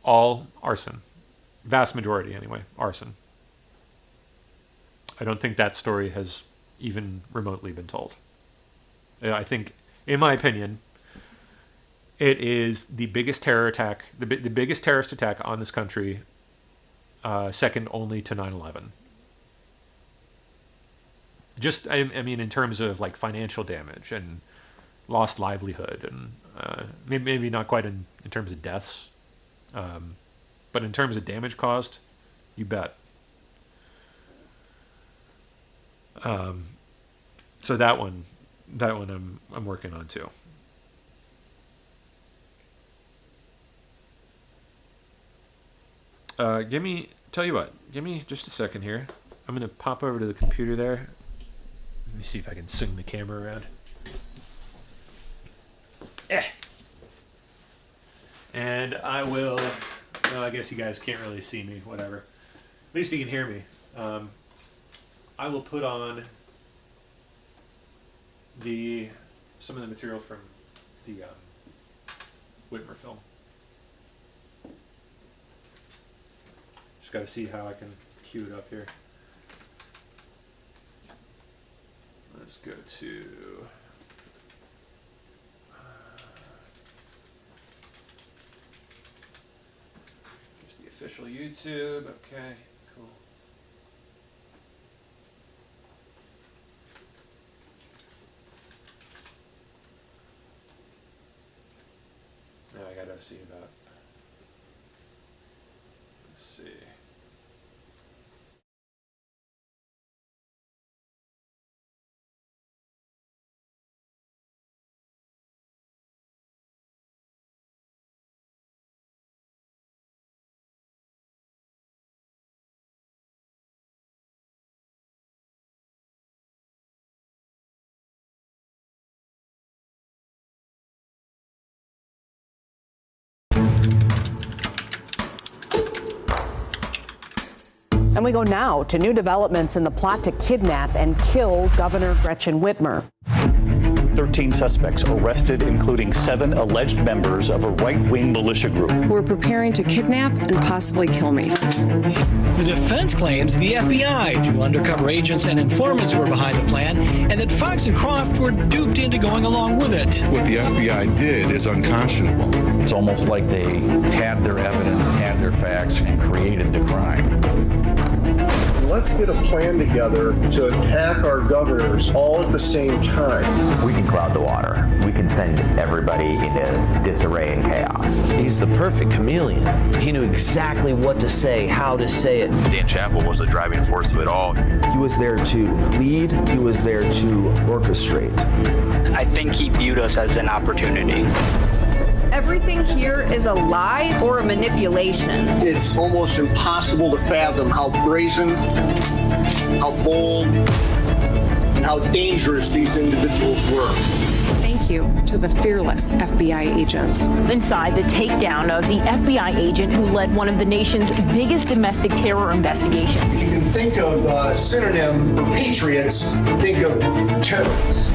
All arson. Vast majority, anyway, arson. I don't think that story has even remotely been told. I think, in my opinion, It is the biggest terror attack, the biggest terrorist attack on this country, second only to 9/11. Just, I mean, in terms of like financial damage and lost livelihood, and maybe not quite in terms of deaths, but in terms of damage caused, you bet. So that one I'm working on too. Tell you what, give me just a second here. I'm gonna pop over to the computer there. Let me see if I can swing the camera around. And I will, well, I guess you guys can't really see me, whatever. At least you can hear me. I will put on some of the material from the Whitmer film. Just got to see how I can cue it up here. Let's go to just the official YouTube. Okay, cool. Now I gotta see about. Let's see. And we go now to new developments in the plot to kidnap and kill Governor Gretchen Whitmer. 13 suspects arrested, including 7 alleged members of a right-wing militia group. We're preparing to kidnap and possibly kill me. The defense claims the FBI, through undercover agents and informants, were behind the plan, and that Fox and Croft were duped into going along with it. What the FBI did is unconscionable. It's almost like they had their evidence, had their facts, and created the crime. Let's get a plan together to attack our governors all at the same time. We can cloud the water. We can send everybody into disarray and chaos. He's the perfect chameleon. He knew exactly what to say, how to say it. Dan Chappell was the driving force of it all. He was there to lead. He was there to orchestrate. I think he viewed us as an opportunity. Everything here is a lie or a manipulation. It's almost impossible to fathom how brazen, how bold, and how dangerous these individuals were. Thank you to the fearless FBI agents. Inside, the takedown of the FBI agent who led one of the nation's biggest domestic terror investigations. If you can think of a synonym for patriots, think of terrorists.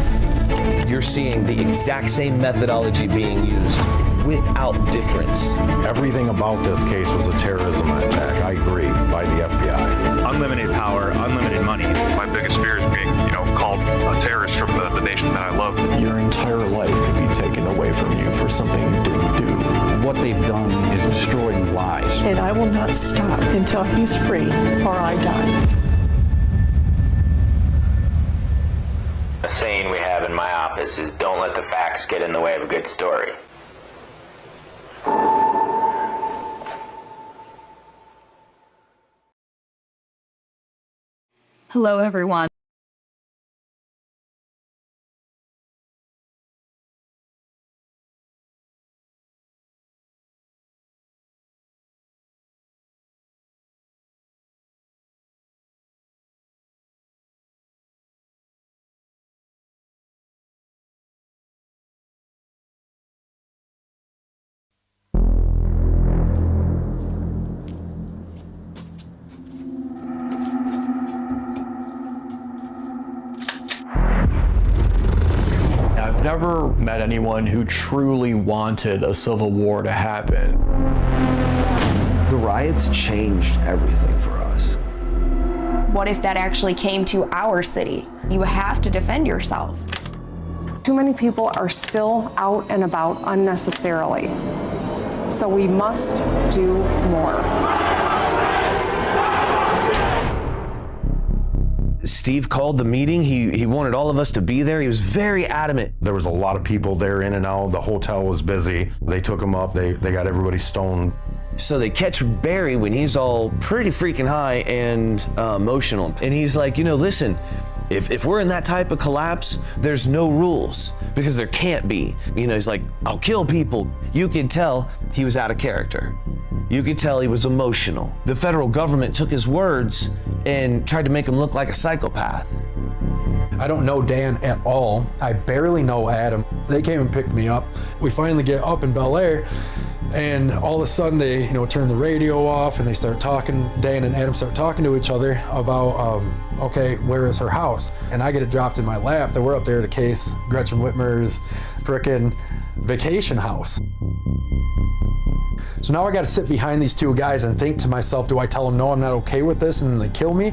You're seeing the exact same methodology being used without difference. Everything about this case was a terrorism attack, I agree, by the FBI. Unlimited power, unlimited money. My biggest fear is being, called a terrorist from the nation that I love. Your entire life could be taken away from you for something you didn't do. What they've done is destroying lives. And I will not stop until he's free or I die. A saying we have in my office is, don't let the facts get in the way of a good story. Hello, everyone. I've never met anyone who truly wanted a civil war to happen. The riots changed everything for us. What if that actually came to our city? You have to defend yourself. Too many people are still out and about unnecessarily. So we must do more. Steve called the meeting. He wanted all of us to be there. He was very adamant. There was a lot of people there in and out. The hotel was busy. They took him up. They got everybody stoned. So they catch Barry when he's all pretty freaking high and emotional. And he's like, you know, listen, if we're in that type of collapse, there's no rules, because there can't be. You know, he's like, I'll kill people. You could tell he was out of character. You could tell he was emotional. The federal government took his words and tried to make him look like a psychopath. I don't know Dan at all. I barely know Adam. They came and picked me up. We finally get up in Bel Air, and all of a sudden they, turn the radio off and they start talking. Dan and Adam start talking to each other about, okay, where is her house? And I get it dropped in my lap that we're up there to case Gretchen Whitmer's frickin' vacation house. So now I got to sit behind these two guys and think to myself, do I tell them no, I'm not okay with this, and then they kill me?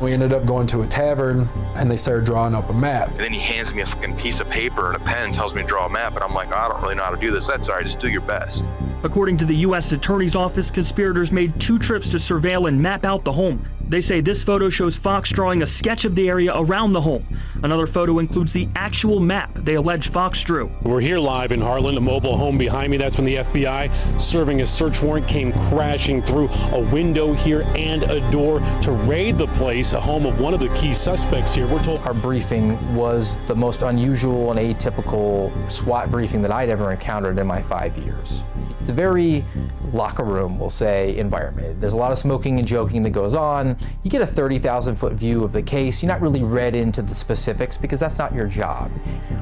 We ended up going to a tavern and they started drawing up a map. And then he hands me a fucking piece of paper and a pen and tells me to draw a map, and I'm like, I don't really know how to do this. That's all right, just do your best. According to the U.S. Attorney's Office, conspirators made 2 trips to surveil and map out the home. They say this photo shows Fox drawing a sketch of the area around the home. Another photo includes the actual map they allege Fox drew. We're here live in Harlan, a mobile home behind me. That's when the FBI, serving a search warrant, came crashing through a window here and a door to raid the place, a home of one of the key suspects here. We're told our briefing was the most unusual and atypical SWAT briefing that I'd ever encountered in my 5 years. It's a very locker room, we'll say, environment. There's a lot of smoking and joking that goes on. You get a 30,000-foot view of the case. You're not really read into the specifics because that's not your job.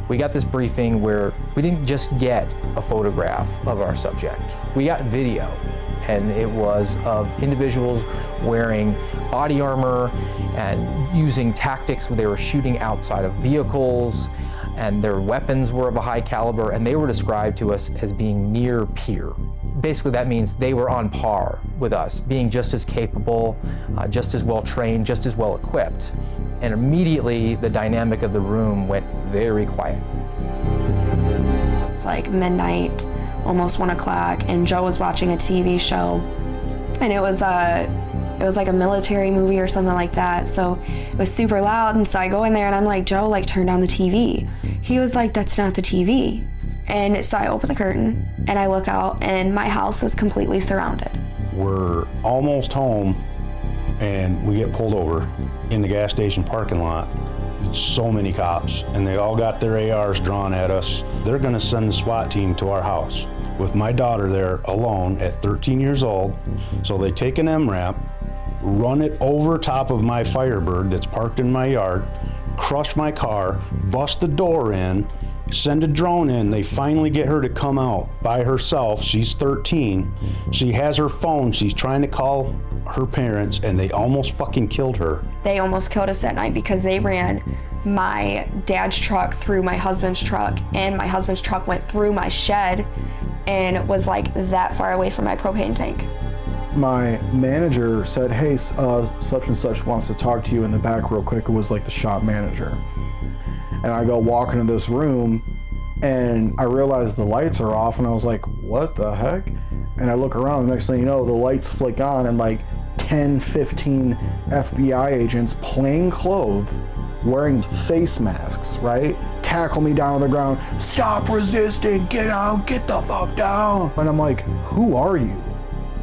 We got this briefing where we didn't just get a photograph of our subject. We got video, and it was of individuals wearing body armor and using tactics where they were shooting outside of vehicles, and their weapons were of a high caliber, and they were described to us as being near peer. Basically, that means they were on par with us, being just as capable, just as well trained, just as well equipped. And immediately, the dynamic of the room went very quiet. It's like midnight, almost 1 o'clock, and Joe was watching a TV show, and it was like a military movie or something like that, so it was super loud, and so I go in there and I'm like, Joe, like, turn down the TV. He was like, that's not the TV. And so I open the curtain and I look out, and my house is completely surrounded. We're almost home and we get pulled over in the gas station parking lot. It's so many cops, and they all got their ARs drawn at us. They're gonna send the SWAT team to our house with my daughter there alone at 13 years old. So they take an MRAP, run it over top of my Firebird that's parked in my yard, crush my car, bust the door in, send a drone in. They finally get her to come out by herself. She's 13. She has her phone. She's trying to call her parents, and they almost fucking killed her. They almost killed us that night because they ran my dad's truck through my husband's truck, and my husband's truck went through my shed and was like that far away from my propane tank. My manager said, hey, such and such wants to talk to you in the back real quick. It was like the shop manager. And I go walk into this room and I realize the lights are off, and I was like, what the heck? And I look around, the next thing you know, the lights flick on, and like 10, 15 FBI agents, plain clothes, wearing face masks, right? Tackle me down on the ground, stop resisting, get out, get the fuck down. And I'm like, who are you?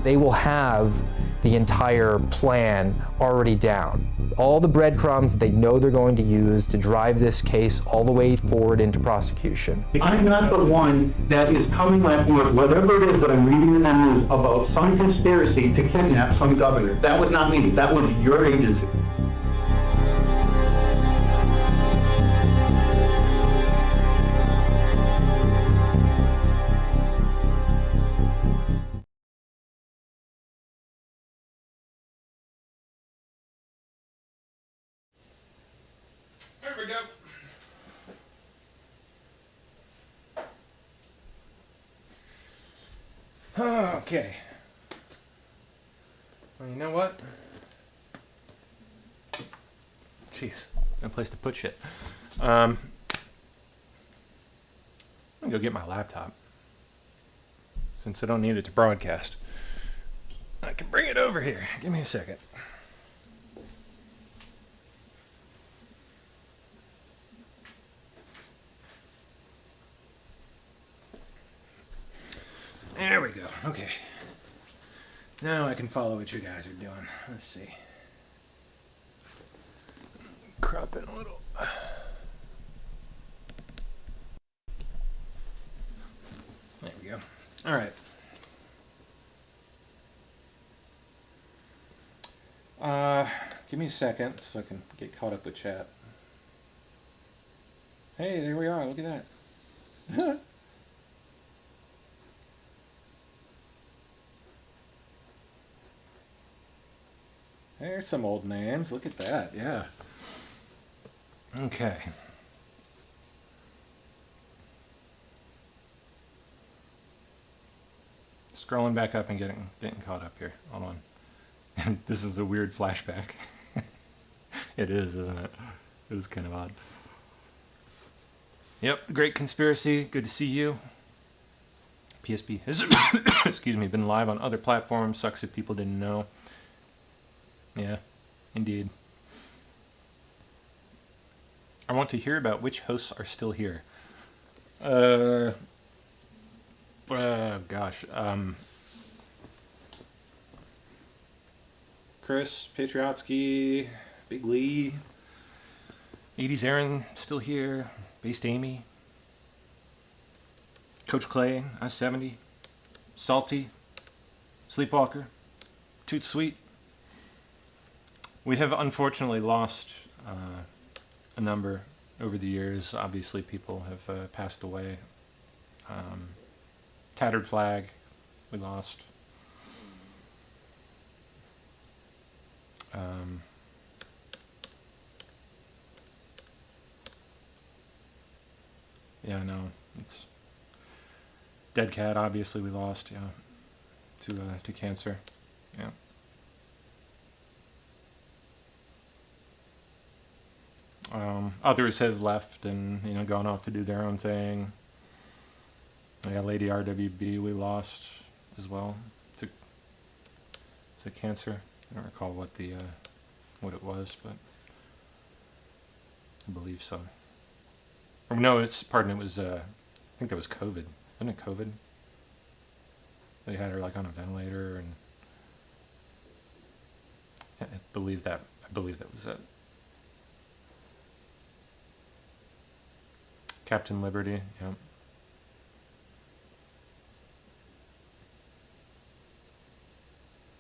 They will have the entire plan already down. All the breadcrumbs that they know they're going to use to drive this case all the way forward into prosecution. I'm not the one that is coming at you with whatever it is that I'm reading in the news about some conspiracy to kidnap some governor. That was not me. That was your agency. There we go. Okay. Well, you know what? Jeez. No place to put shit. I'm gonna go get my laptop. Since I don't need it to broadcast, I can bring it over here. Give me a second. There we go. Okay. Now I can follow what you guys are doing. Let's see. Crop it a little. There we go. All right. Give me a second so I can get caught up with chat. Hey, there we are. Look at that. There's some old names. Look at that. Yeah. Okay. Scrolling back up and getting caught up here. Hold on. And this is a weird flashback. It is, isn't it? It is kind of odd. Yep, Great Conspiracy. Good to see you. PSP has, excuse me, been live on other platforms. Sucks if people didn't know. Yeah, indeed. I want to hear about which hosts are still here. Gosh. Chris, Patriotsky, Big Lee, 80s Aaron, still here. Based Amy, Coach Clay, I-70, Salty, Sleepwalker, Toot Sweet. We have unfortunately lost a number over the years. Obviously, people have passed away. Tattered Flag, we lost. Yeah, no, it's Dead Cat. Obviously, we lost. Yeah, to cancer. Yeah. Others have left and gone off to do their own thing. Yeah, Lady RWB we lost as well to cancer. I don't recall what it was, but I believe so. Or no, it was I think that was COVID. Wasn't it COVID? They had her like on a ventilator, and I believe that was it. Captain Liberty, yep.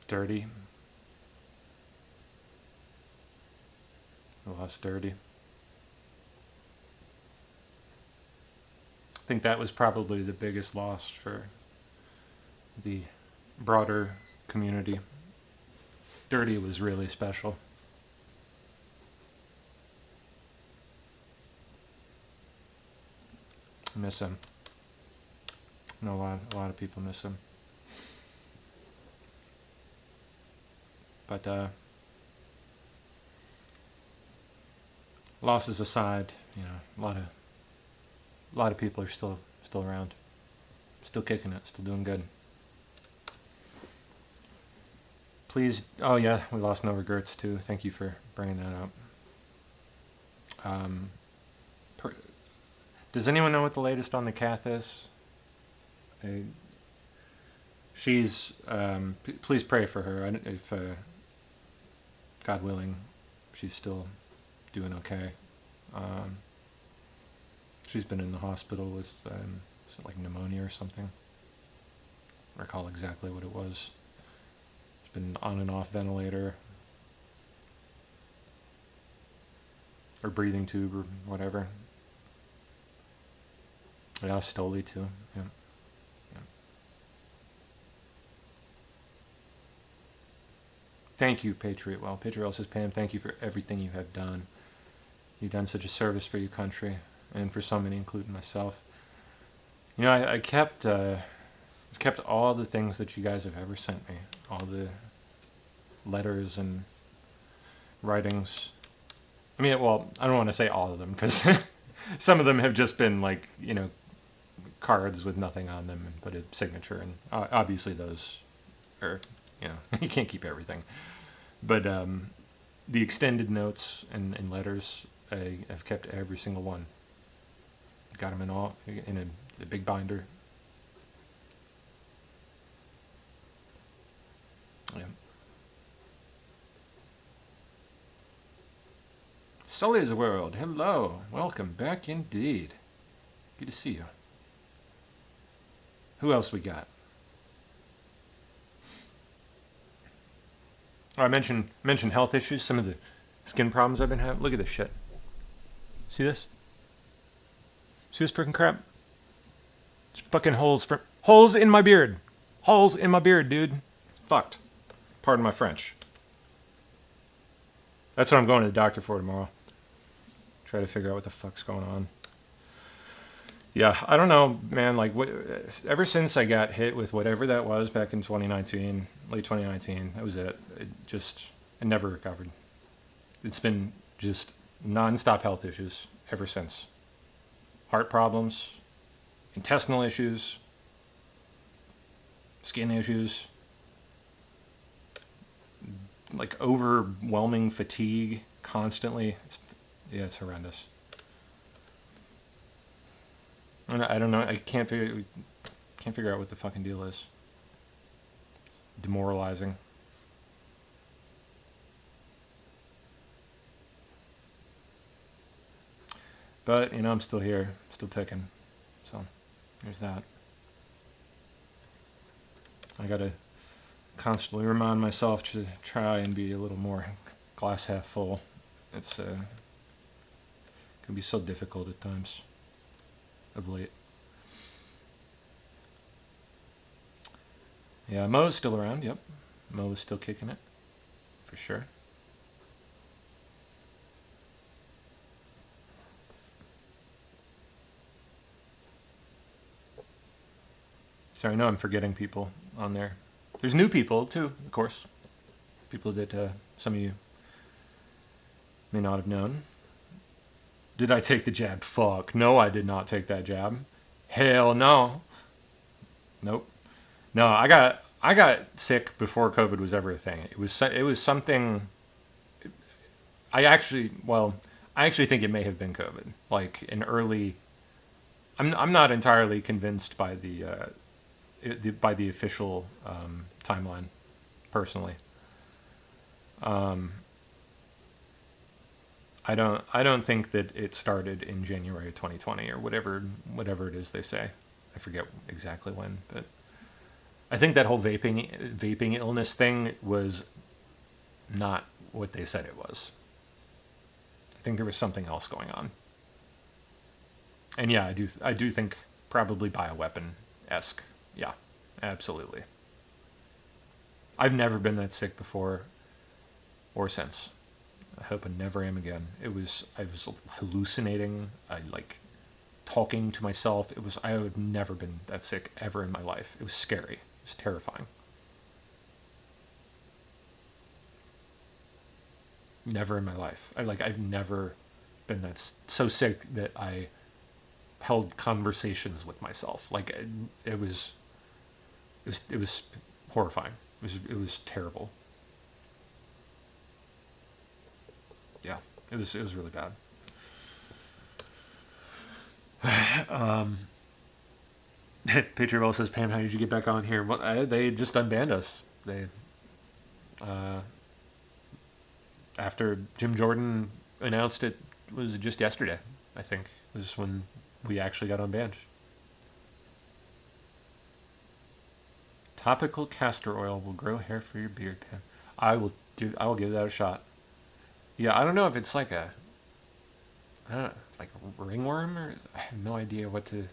Dirty. We lost Dirty. I think that was probably the biggest loss for the broader community. Dirty was really special. I miss him. I know a lot of people miss him. But losses aside, a lot of people are still around, still kicking it, still doing good. Please, oh yeah, we lost Nova Gertz too. Thank you for bringing that up. Does anyone know what the latest on the Kath is? She's, please pray for her. If, God willing, she's still doing okay. She's been in the hospital with, is it like pneumonia or something? I don't recall exactly what it was. She's been on and off ventilator. Or breathing tube or whatever. Yeah, Stoli too. Yeah. Thank you, Patriot. Well, Patriot says, Pam, thank you for everything you have done. You've done such a service for your country and for so many, including myself. I've kept all the things that you guys have ever sent me, all the letters and writings. I mean, well, I don't want to say all of them because some of them have just been like, you know, cards with nothing on them and put a signature, and obviously those are, you know, you can't keep everything. But the extended notes and letters, I've kept every single one. Got them in all in a big binder. Yeah. Sully's World, hello, welcome back indeed. Good to see you. Who else we got? Oh, I mentioned health issues, some of the skin problems I've been having. Look at this shit. See this? See this freaking crap? It's fucking holes in my beard. Holes in my beard, dude. It's fucked. Pardon my French. That's what I'm going to the doctor for tomorrow. Try to figure out what the fuck's going on. Yeah, I don't know, man. Like, ever since I got hit with whatever that was back in 2019, late 2019, that was it. I never recovered. It's been just non-stop health issues ever since. Heart problems, intestinal issues, skin issues, like overwhelming fatigue constantly. It's horrendous. I don't know. I can't figure out what the fucking deal is. It's demoralizing. But, you know, I'm still here, still ticking. So, there's that. I gotta constantly remind myself to try and be a little more glass half full. It's can be so difficult at times of late. Yeah, Mo's still around, yep. Mo is still kicking it, for sure. Sorry, I know I'm forgetting people on there. There's new people, too, of course. People that some of you may not have known. Did I take the jab? Fuck. No, I did not take that jab. Hell no. Nope. No, I got sick before COVID was ever a thing. It was something. I actually think it may have been COVID. Like an early. I'm not entirely convinced by the official timeline, personally. I don't think that it started in January of 2020 or whatever it is they say. I forget exactly when, but I think that whole vaping illness thing was not what they said it was. I think there was something else going on. And yeah, I do think probably bioweapon-esque. Yeah, absolutely. I've never been that sick before or since. I hope I never am again. I was hallucinating. I like talking to myself. I have never been that sick ever in my life. It was scary. It was terrifying. Never in my life. I've never been so sick that I held conversations with myself. Like it was horrifying. It was terrible. Yeah, it was really bad. Patriot Bell says, Pam, how did you get back on here? Well, they just unbanned us. They, after Jim Jordan announced it, was just yesterday, I think, was when we actually got unbanned. Topical castor oil will grow hair for your beard, Pam. I will give that a shot. Yeah, I don't know if it's like it's like a ringworm, or I have no idea what to.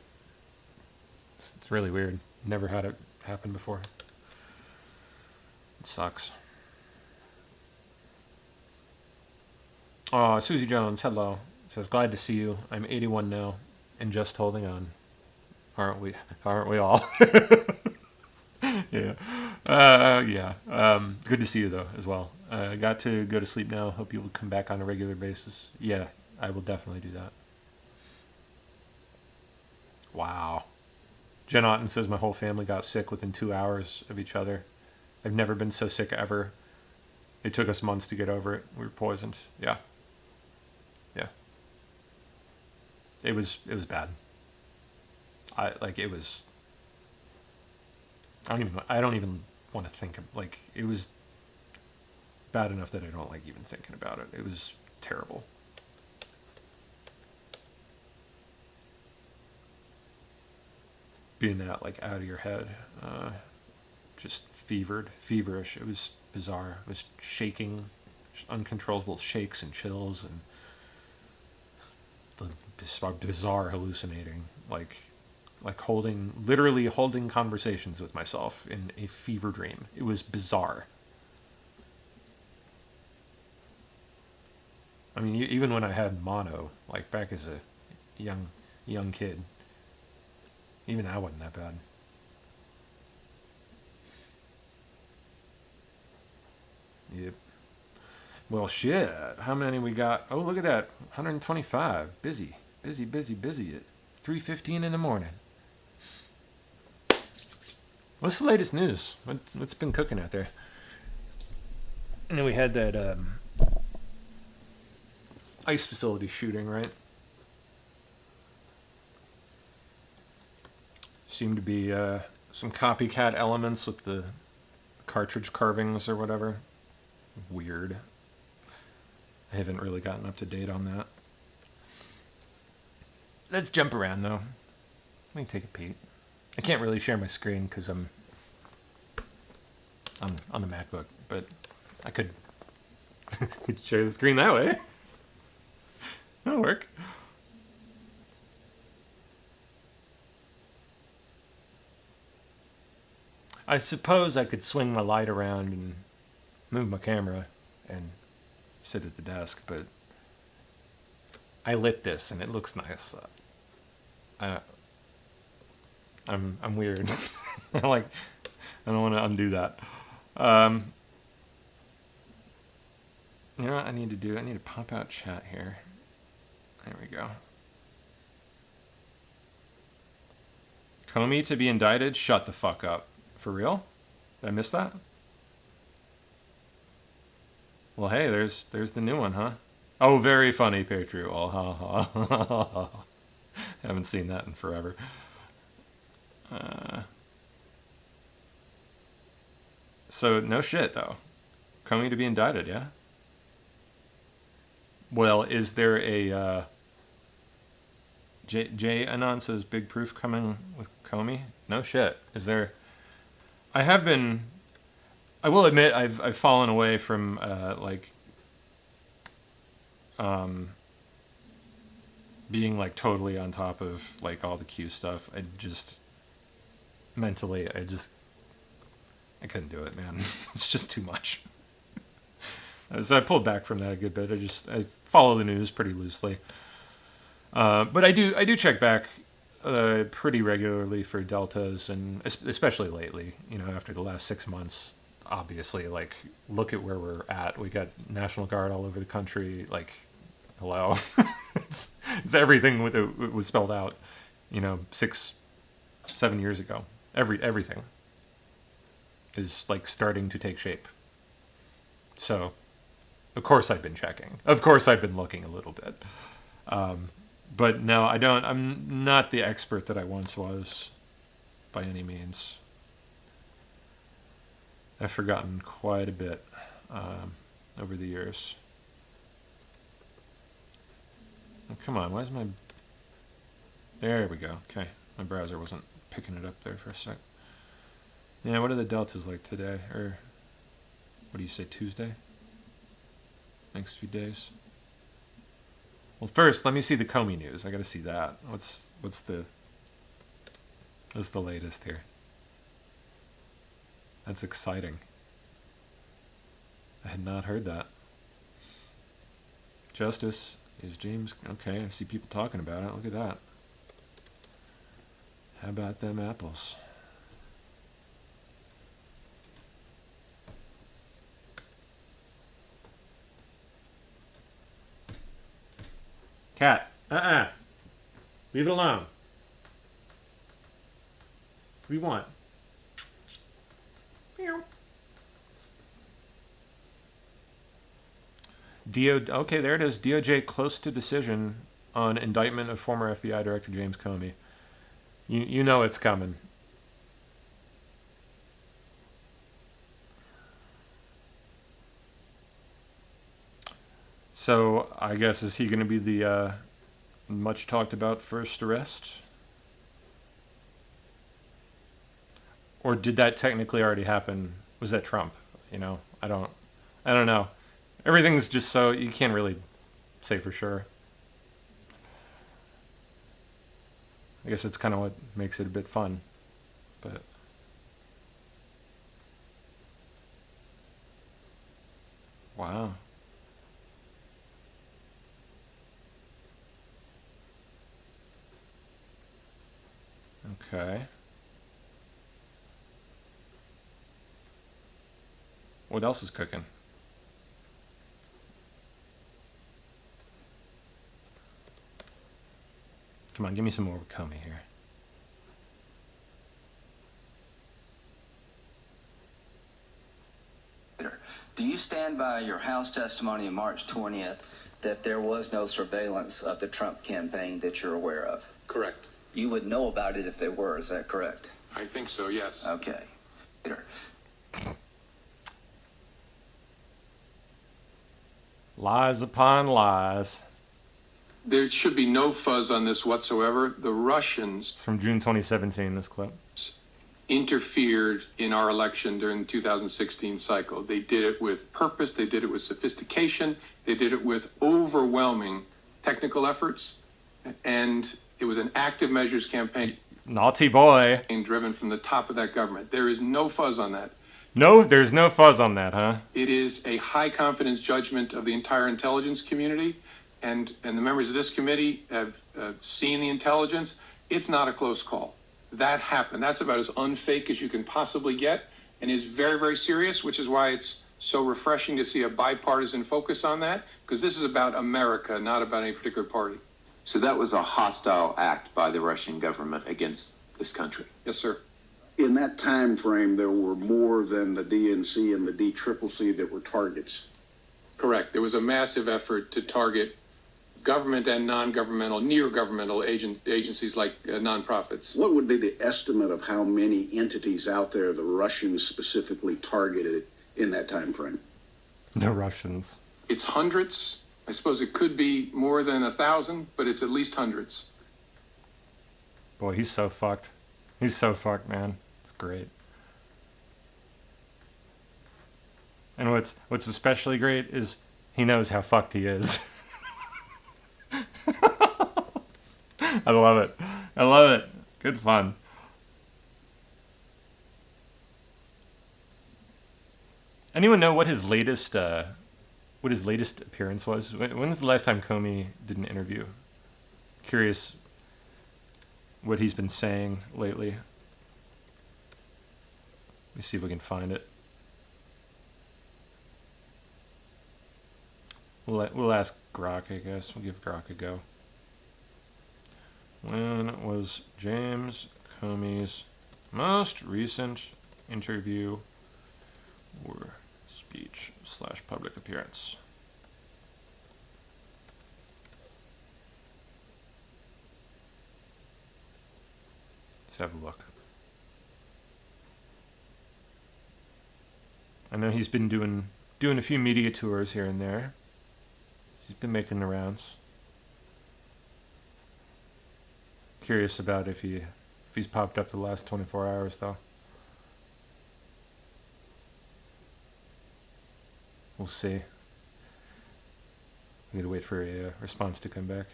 It's really weird. Never had it happen before. It sucks. Oh, Susie Jones, hello. Says, glad to see you. I'm 81 now and just holding on. Aren't we all? Yeah. Yeah. Good to see you, though, as well. I got to go to sleep now. Hope you will come back on a regular basis. Yeah, I will definitely do that. Wow. Jen Otten says my whole family got sick within 2 hours of each other. I've never been so sick ever. It took us months to get over it. We were poisoned. Yeah. Yeah. It was bad. I don't even want to think of, like, it was bad enough that I don't like even thinking about it. It was terrible. Being that, like, out of your head, just feverish. It was bizarre. It was shaking, uncontrollable shakes and chills, and the bizarre hallucinating, like literally holding conversations with myself in a fever dream. It was bizarre. I mean, even when I had mono, like back as a young kid, even that wasn't that bad. Yep. Well, shit. How many we got? Oh, look at that. 125. Busy at 3:15 in the morning. What's the latest news? What's been cooking out there? And then we had that ice facility shooting, right? Seemed to be some copycat elements with the cartridge carvings or whatever. Weird. I haven't really gotten up to date on that. Let's jump around, though. Let me take a peek. I can't really share my screen because I'm on the MacBook, but I could share the screen that way. That'll work. I suppose I could swing my light around and move my camera and sit at the desk, but I lit this and it looks nice. I'm weird. I don't want to undo that. You know what I need to do? I need to pop out chat here. There we go. Comey to be indicted? Shut the fuck up. For real? Did I miss that? Well, hey, there's the new one, huh? Oh, very funny, Patriot. Oh, ha, ha. Haven't seen that in forever. So, no shit, though. Comey to be indicted, yeah? Well, is there a... Jay Anon says big proof coming with Comey? No shit. Is there... I will admit I've fallen away from being like totally on top of like all the Q stuff. I just mentally I couldn't do it, man. It's just too much. So I pulled back from that a good bit. I follow the news pretty loosely, but I do check back pretty regularly for deltas, and especially lately, you know, after the last 6 months, obviously, like, look at where we're at. We got National Guard all over the country. Like, hello. it's everything it was spelled out, you know, 6-7 years ago. Everything is like starting to take shape. So, of course I've been checking. Of course I've been looking a little bit. But no, I'm not the expert that I once was, by any means. I've forgotten quite a bit over the years. Oh, come on, why is my... There we go. Okay, my browser wasn't picking it up there for a sec. Yeah, what are the deltas like today? Or, what do you say, Tuesday? Next few days? Well, first, let me see the Comey news. I gotta see that. What's the latest here? That's exciting. I had not heard that. Justice is James. Okay, I see people talking about it. Look at that. How about them apples? Cat. Leave it alone. What do you want? Meow. Okay, there it is. DOJ close to decision on indictment of former FBI Director James Comey. You know it's coming. So I guess, is he going to be the much talked about first arrest? Or did that technically already happen? Was that Trump? You know, I don't know. Everything's just so, you can't really say for sure. I guess it's kind of what makes it a bit fun, but wow. Okay. What else is cooking? Come on, give me some more Comey here. Do you stand by your House testimony on March 20th that there was no surveillance of the Trump campaign that you're aware of? Correct. You would know about it if there were, is that correct? I think so, yes. Okay. Lies upon lies. There should be no fuzz on this whatsoever. The Russians... From June 2017, this clip. ...interfered in our election during the 2016 cycle. They did it with purpose. They did it with sophistication. They did it with overwhelming technical efforts. And it was an active measures campaign. Naughty boy. Driven from the top of that government. There is no fuzz on that. No, there's no fuzz on that, huh? It is a high confidence judgment of the entire intelligence community. And the members of this committee have seen the intelligence. It's not a close call. That happened. That's about as unfake as you can possibly get, and is very, very serious, which is why it's so refreshing to see a bipartisan focus on that, because this is about America, not about any particular party. So that was a hostile act by the Russian government against this country? Yes, sir. In that time frame, there were more than the DNC and the DCCC that were targets. Correct. There was a massive effort to target government and non-governmental, near-governmental agencies like nonprofits. What would be the estimate of how many entities out there the Russians specifically targeted in that time frame? The Russians. It's hundreds. I suppose it could be more than 1,000, but it's at least hundreds. Boy, he's so fucked. He's so fucked, man. It's great. And what's especially great is he knows how fucked he is. I love it. I love it. Good fun. Anyone know what his latest appearance was? When was the last time Comey did an interview? Curious what he's been saying lately. Let me see if we can find it. We'll ask Grok, I guess. We'll give Grok a go. When was James Comey's most recent interview or speech/public appearance? Let's have a look. I know he's been doing a few media tours here and there. He's been making the rounds. Curious about if he's popped up the last 24 hours though. We'll see. We gotta wait for a response to come back.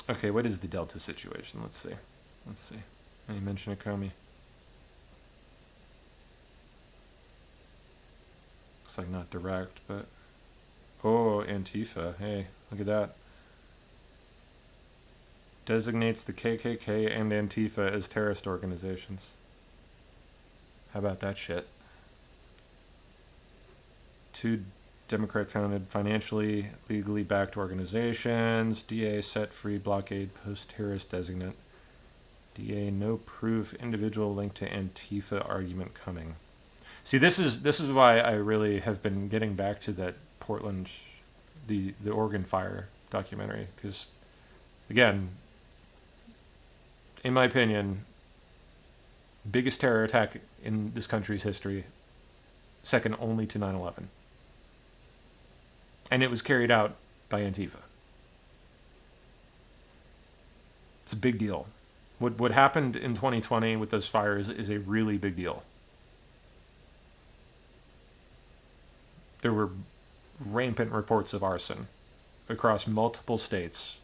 Okay, what is the Delta situation? Let's see. Any mention of Comey? Looks like not direct, but... Oh, Antifa. Hey, look at that. Designates the KKK and Antifa as terrorist organizations. How about that shit? two Democrat-founded, financially, legally backed organizations. DA set free blockade post-terrorist designate. DA no proof individual linked to Antifa argument coming. See, this is why I really have been getting back to that Portland, the Oregon fire documentary, because again, in my opinion, biggest terror attack in this country's history, second only to 9/11. And it was carried out by Antifa. It's a big deal. What happened in 2020 with those fires is a really big deal. There were rampant reports of arson across multiple states.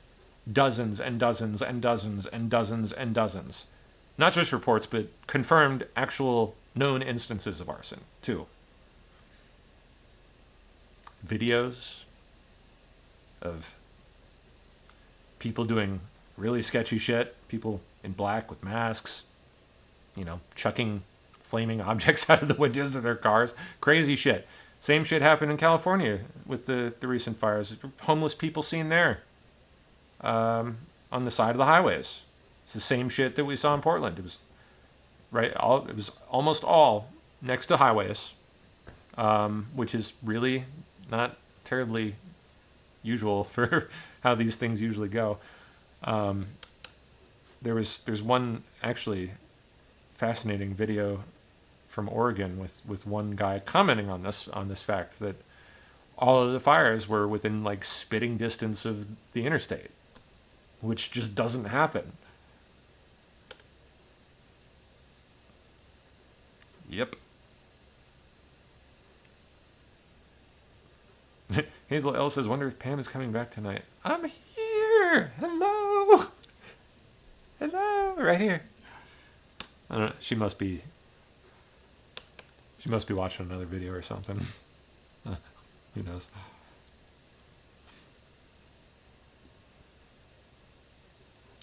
Dozens and dozens and dozens and dozens and dozens. Not just reports, but confirmed actual known instances of arson, too. Videos of people doing really sketchy shit. People in black with masks, chucking flaming objects out of the windows of their cars. Crazy shit. Same shit happened in California with the recent fires. Homeless people seen there on the side of the highways. It's the same shit that we saw in Portland. It was it was almost all next to highways, which is really not terribly usual for how these things usually go. There's one actually fascinating video from Oregon with one guy commenting on this fact that all of the fires were within like spitting distance of the interstate, which just doesn't happen. Yep. Hazel L says, wonder if Pam is coming back tonight. I'm here. Hello. Hello. Right here. I don't know. She must be watching another video or something. Who knows?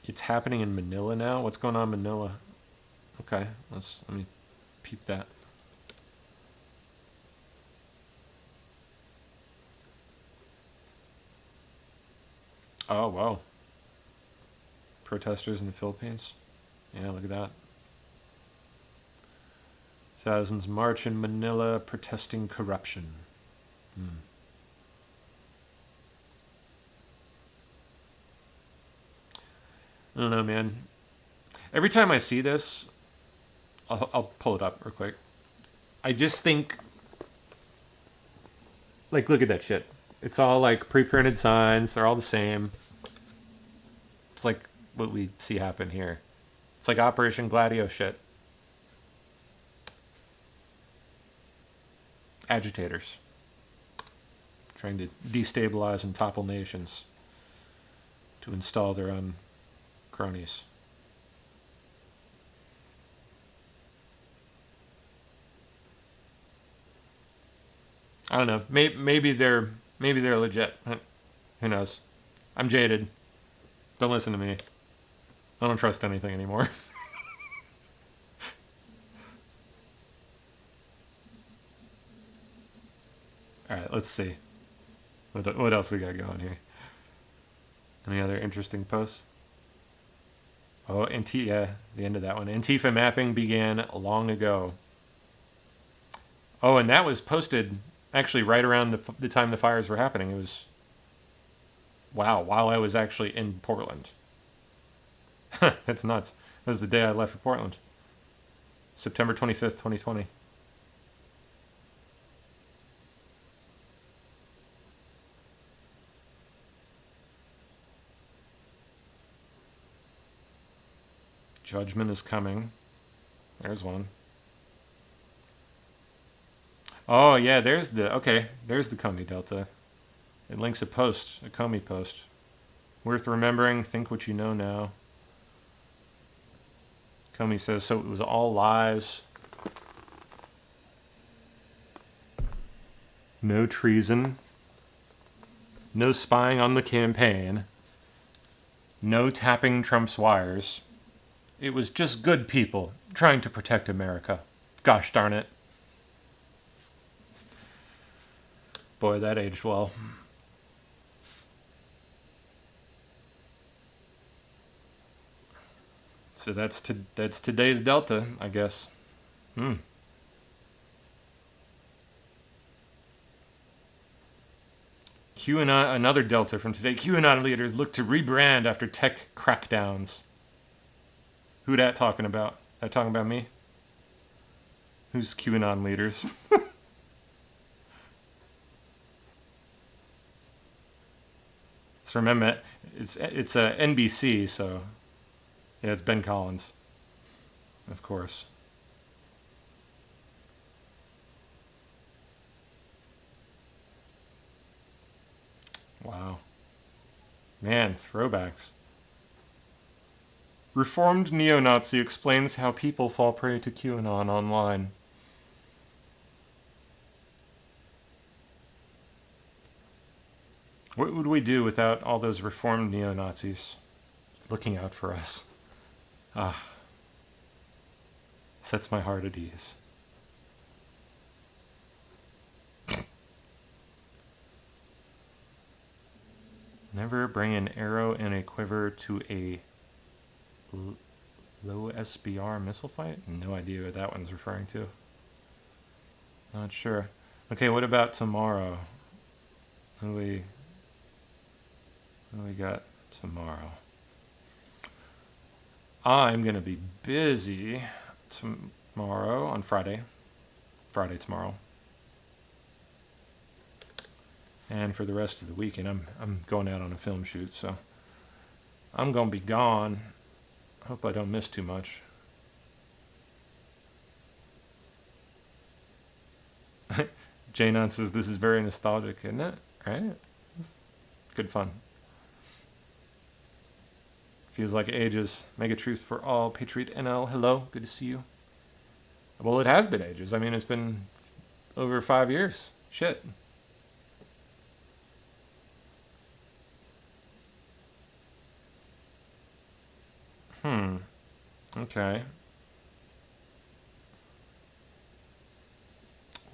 It's happening in Manila now. What's going on in Manila? Okay, let me peep that. Oh, wow. Protesters in the Philippines. Yeah, look at that. Thousands march in Manila protesting corruption. I don't know, man. Every time I see this, I'll pull it up real quick. I just think, like, look at that shit. It's all like pre-printed signs. They're all the same. It's like what we see happen here. It's like Operation Gladio shit. Agitators trying to destabilize and topple nations to install their own cronies. I don't know. Maybe they're legit. Who knows? I'm jaded. Don't listen to me. I don't trust anything anymore. All right, let's see. What else we got going here? Any other interesting posts? Oh, the end of that one. Antifa mapping began long ago. Oh, and that was posted actually right around the time the fires were happening. It was, wow, while I was actually in Portland. That's nuts. That was the day I left for Portland. September 25th, 2020. Judgment is coming. There's one. Oh, yeah, there's the Comey Delta. It links a Comey post. Worth remembering, think what you know now. Comey says, so it was all lies. No treason. No spying on the campaign. No tapping Trump's wires. It was just good people trying to protect America. Gosh darn it. Boy, that aged well. So that's today's Delta, I guess. QAnon, another Delta from today. QAnon leaders look to rebrand after tech crackdowns. Who that talking about? That talking about me? Who's QAnon leaders? It's from it's NBC, so yeah, it's Ben Collins, of course. Wow. Man, throwbacks. Reformed neo-Nazi explains how people fall prey to QAnon online. What would we do without all those reformed neo-Nazis looking out for us? Ah. Sets my heart at ease. Never bring an arrow and a quiver to a low SBR missile fight? No idea what that one's referring to. Not sure. Okay, what about tomorrow? What do we got tomorrow? I'm going to be busy tomorrow on Friday. Friday tomorrow. And for the rest of the weekend, I'm going out on a film shoot, so I'm going to be gone. Hope I don't miss too much. Janon says this is very nostalgic, isn't it? Right? It's good fun. Feels like ages. Mega truth for all. Patriot NL, hello. Good to see you. Well, it has been ages. I mean, it's been over 5 years. Shit. Okay.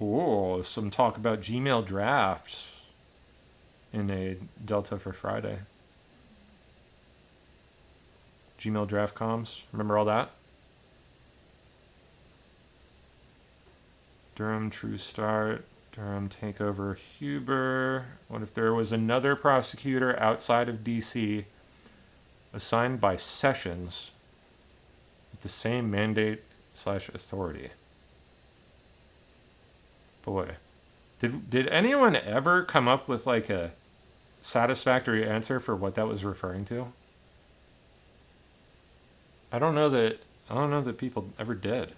Oh, some talk about Gmail drafts in a Delta for Friday. Gmail draft comms. Remember all that? Durham, true start. Durham, takeover Huber. What if there was another prosecutor outside of D.C. assigned by Sessions with the same mandate / authority? Boy, did anyone ever come up with like a satisfactory answer for what that was referring to? I don't know that people ever did.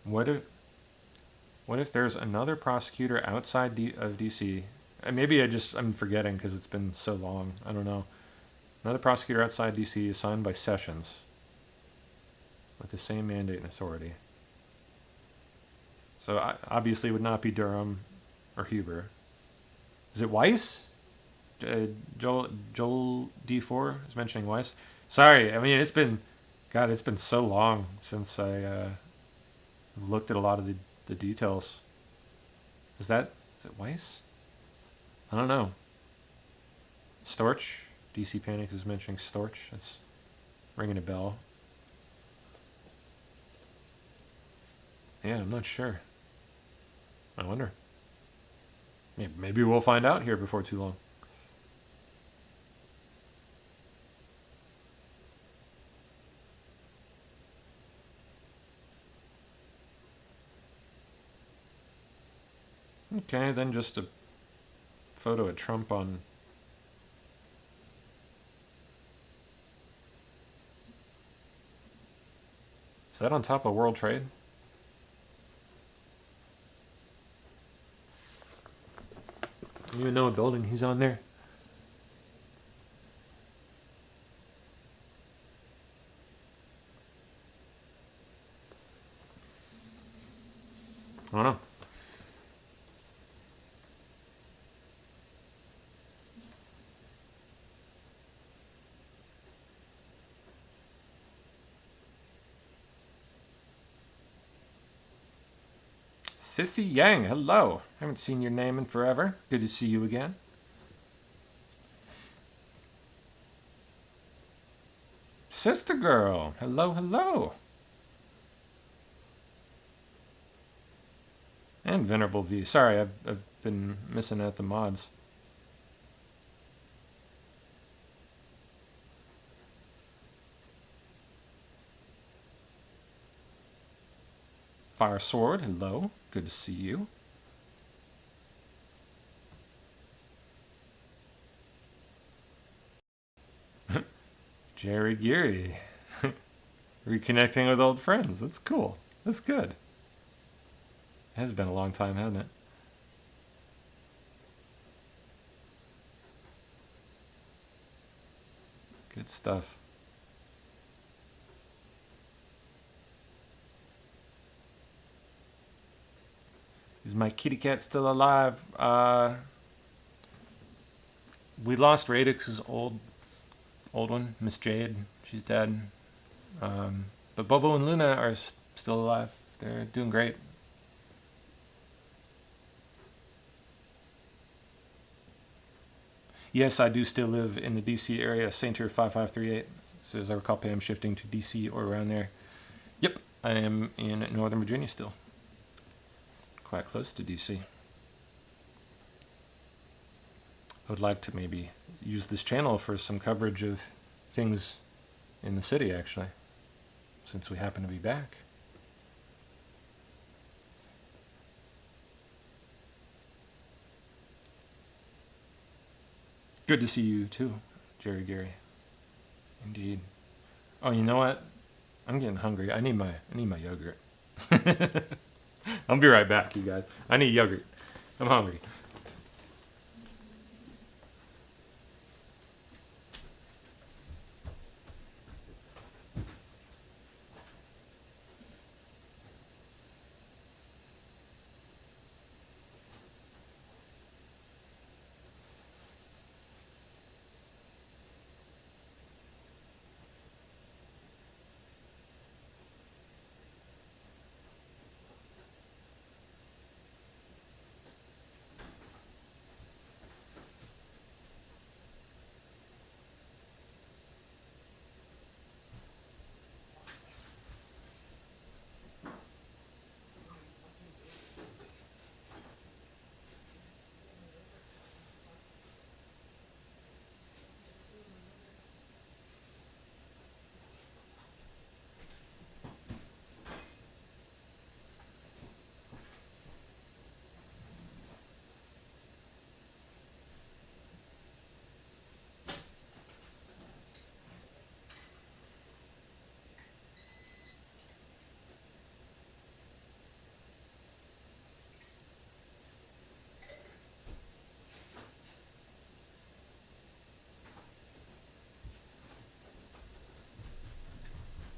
What if there's another prosecutor outside of DC? And maybe I'm forgetting because it's been so long. I don't know. Another prosecutor outside DC assigned by Sessions with the same mandate and authority. So obviously it would not be Durham or Huber. Is it Weiss? Joel D4 is mentioning Weiss. Sorry, I mean it's been so long since I looked at a lot of the details. Is it Weiss? I don't know. Storch? DC Panic is mentioning Storch. That's ringing a bell. Yeah, I'm not sure. I wonder. Maybe we'll find out here before too long. Okay, then just a photo of Trump on... Is that on top of World Trade? I don't even know what building he's on there. I don't know. Sissy Yang, hello. Haven't seen your name in forever. Good to see you again. Sister Girl, hello, hello. And Venerable V. Sorry, I've been missing out the mods. Fire Sword, hello. Good to see you. Jerry Geary. Reconnecting with old friends. That's cool. That's good. It has been a long time, hasn't it? Good stuff. Is my kitty cat still alive? We lost Radix's old one, Miss Jade. She's dead. But Bobo and Luna are still alive. They're doing great. Yes, I do still live in the DC area, St. Tier 5538. So as I recall, I'm shifting to DC or around there. Yep, I am in Northern Virginia still. Quite close to DC. I would like to maybe use this channel for some coverage of things in the city, actually, since we happen to be back. Good to see you too, Jerry Gary. Indeed. Oh, you know what? I'm getting hungry. I need my yogurt. I'll be right back, you guys. I need yogurt. I'm hungry.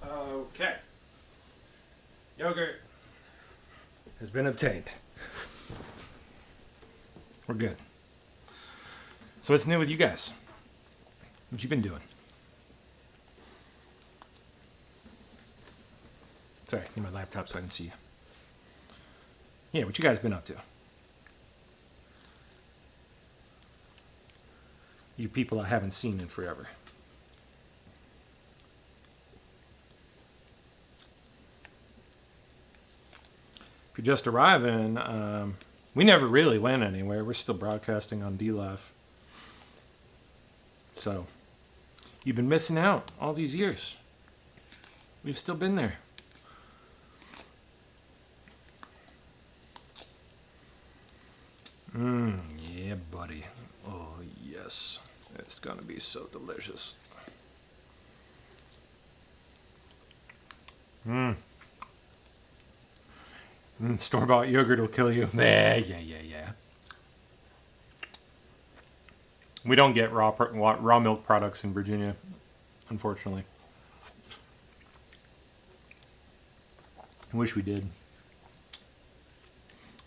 Okay. Yogurt has been obtained. We're good. So what's new with you guys? What you been doing? Sorry, I need my laptop so I can see you. Yeah, what you guys been up to? You people I haven't seen in forever. If you're just arriving, we never really went anywhere. We're still broadcasting on Dlive. So, you've been missing out all these years. We've still been there. Yeah, buddy. Oh, yes. It's gonna be so delicious. Store-bought yogurt will kill you. Yeah. We don't get raw milk products in Virginia, unfortunately. I wish we did.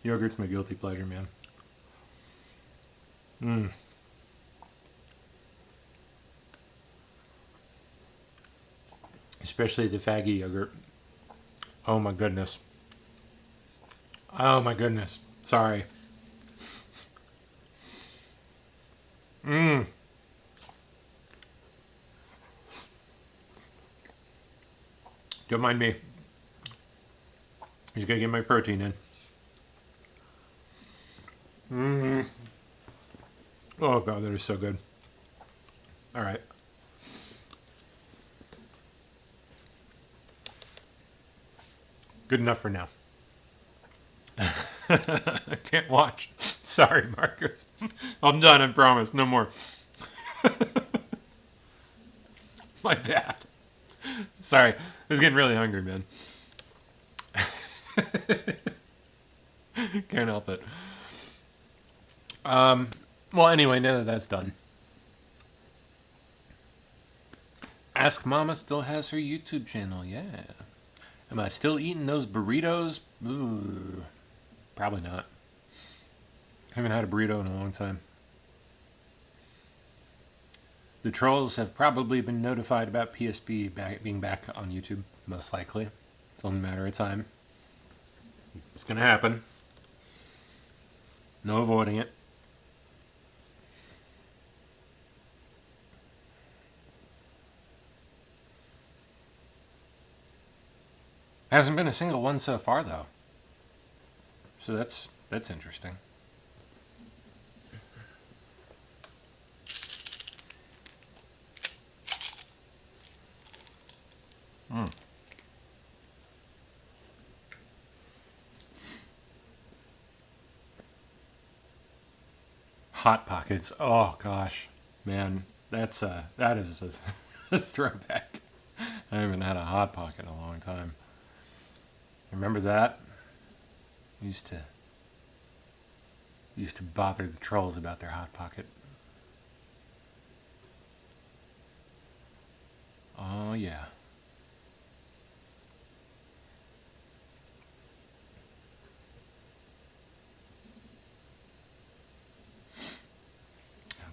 Yogurt's my guilty pleasure, man. Especially the faggy yogurt. Oh my goodness. Oh my goodness. Sorry. Mmm. Don't mind me. Just gotta get my protein in. Mmm. Oh god, that is so good. All right. Good enough for now. I can't watch. Sorry, Marcus. I'm done, I promise. No more. My bad. Sorry. I was getting really hungry, man. Can't help it. Well, anyway, now that that's done. Ask Mama still has her YouTube channel, yeah. Am I still eating those burritos? Ooh, probably not. Haven't had a burrito in a long time. The trolls have probably been notified about PSB being back on YouTube, most likely. It's only a matter of time. It's gonna happen. No avoiding it. Hasn't been a single one so far, though. So that's interesting. Mm. Hot Pockets. Oh gosh, man, that is a throwback. I haven't had a Hot Pocket in a long time. Remember that? Used to bother the trolls about their Hot Pocket. Oh yeah.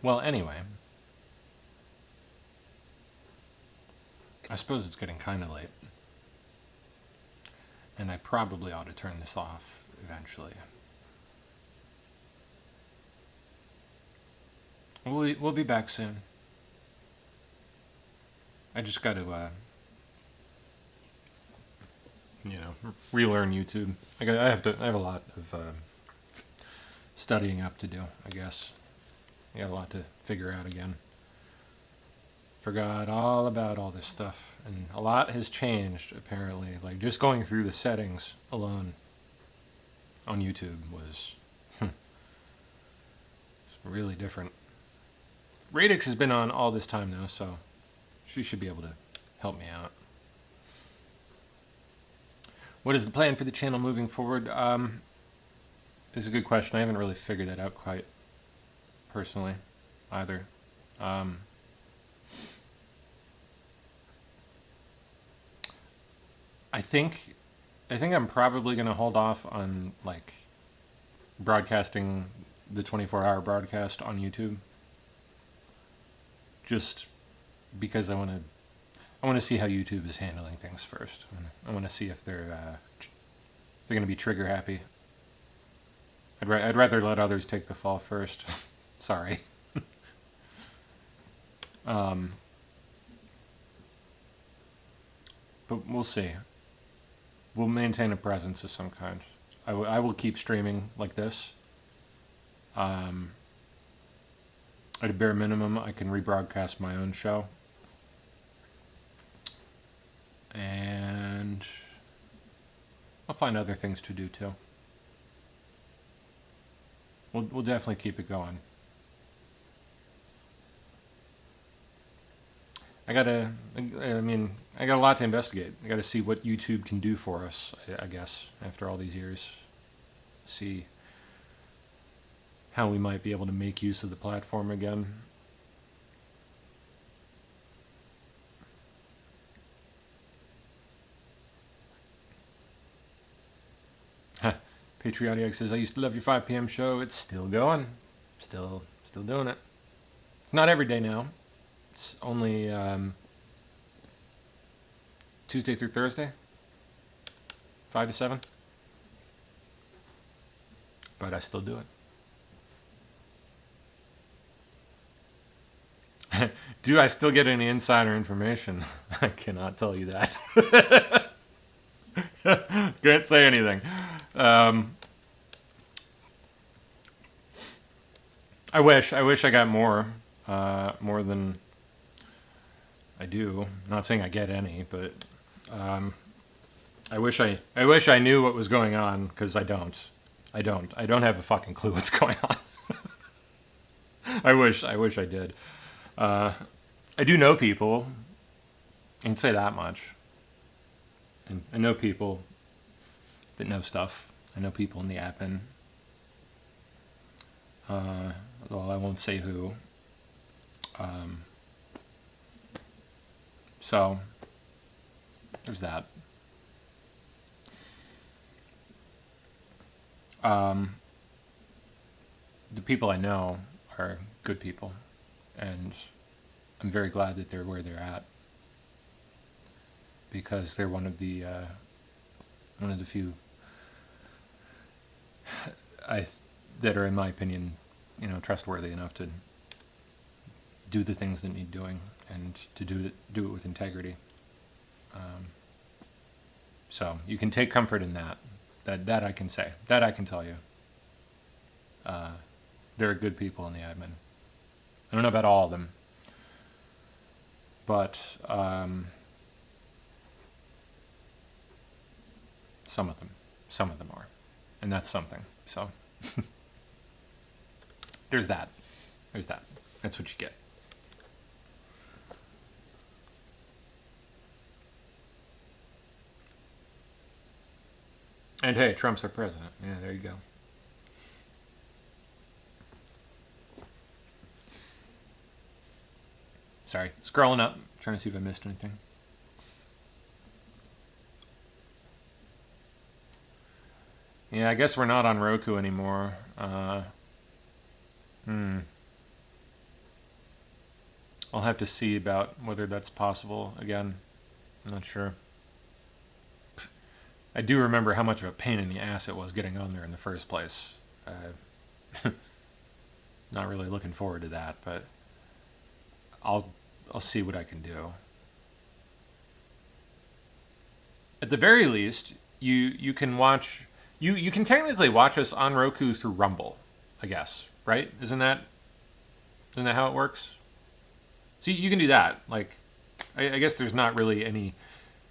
Well, anyway, I suppose it's getting kind of late. And I probably ought to turn this off eventually. We'll be back soon. I just got to, relearn YouTube. I have a lot of studying up to do, I guess. I got a lot to figure out again. Forgot all about all this stuff, and a lot has changed apparently. Like just going through the settings alone on YouTube was it's really different. Radix has been on all this time now, so she should be able to help me out. What is the plan for the channel moving forward? This is a good question. I haven't really figured that out quite personally either. I think I'm probably going to hold off on like broadcasting the 24-hour broadcast on YouTube, just because I want to see how YouTube is handling things first. I want to see if they're going to be trigger happy. I'd rather let others take the fall first. Sorry. But we'll see. We'll maintain a presence of some kind. I will keep streaming like this. At a bare minimum, I can rebroadcast my own show. And I'll find other things to do too. We'll definitely keep it going. I got a lot to investigate. I got to see what YouTube can do for us, I guess, after all these years. See how we might be able to make use of the platform again. Patriotic says, I used to love your 5 p.m. show. It's still going. Still doing it. It's not every day now. It's only Tuesday through Thursday, 5 to 7. but I still do it. Do I still get any insider information? I cannot tell you that. Can't say anything. I wish I got more than I do. I'm not saying I get any, but I wish I knew what was going on, because I don't have a fucking clue what's going on. I wish I did. I do know people. I can say that much. And I know people that know stuff. I know people in the admin. Well, I won't say who. So there's that. The people I know are good people, and I'm very glad that they're where they're at, because they're one of the few that are, in my opinion, trustworthy enough to do the things that need doing, and to do it with integrity. So you can take comfort in that. That I can say. That I can tell you. There are good people in the admin. I don't know about all of them, but some of them are, and that's something. So there's that. That's what you get. And hey, Trump's our president. Yeah, there you go. Sorry, scrolling up, trying to see if I missed anything. Yeah, I guess we're not on Roku anymore. I'll have to see about whether that's possible again. I'm not sure. I do remember how much of a pain in the ass it was getting on there in the first place. Not really looking forward to that, but I'll see what I can do. At the very least, you can watch. You can technically watch us on Roku through Rumble, I guess, right? Isn't that how it works? See, you can do that. Like, I guess there's not really any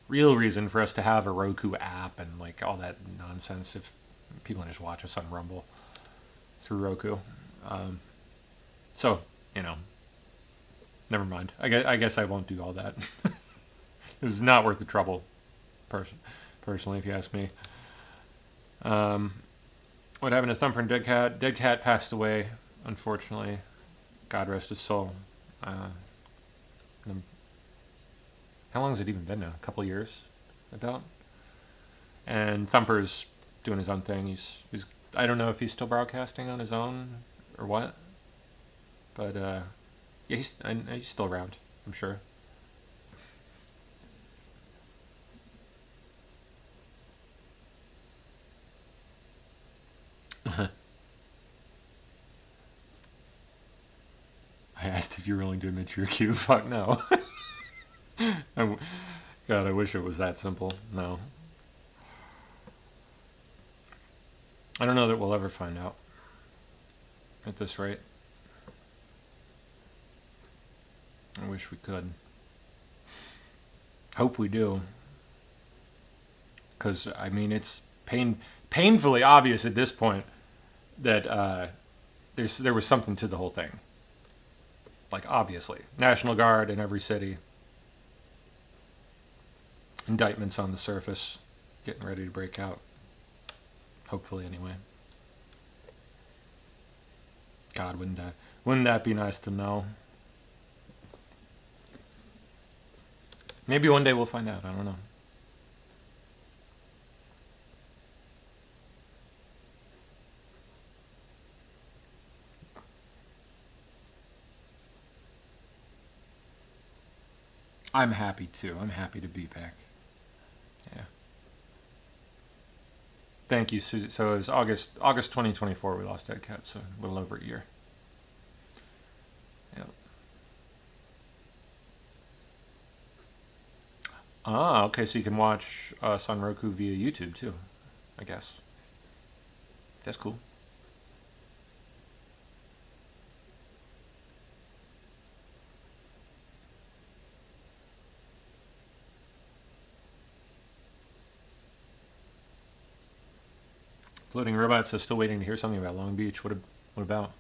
real reason for us to have a Roku app and like all that nonsense if people can just watch us on Rumble through Roku. So, never mind. I guess I won't do all that. It was not worth the trouble, personally, if you ask me. What happened to Thumper and Dead Cat? Dead Cat passed away, unfortunately. God rest his soul. How long has it even been now? A couple years, about. And Thumper's doing his own thing. He's I don't know if he's still broadcasting on his own or what, but yeah, he's still around, I'm sure. I asked if you're willing to admit your cue. Fuck no. God, I wish it was that simple. No. I don't know that we'll ever find out at this rate. I wish we could. Hope we do. Because, I mean, it's painfully obvious at this point that there was something to the whole thing. Like, obviously. National Guard in every city. Indictments on the surface. Getting ready to break out. Hopefully, anyway. God, wouldn't that be nice to know? Maybe one day we'll find out. I don't know. I'm happy too. I'm happy to be back. Yeah. Thank you, Susie. So it was August 2024 we lost Dead Cat, so a little over a year. Yeah. Ah, okay, so you can watch us on Roku via YouTube too, I guess. That's cool. Floating Robot says still waiting to hear something about Long Beach. What about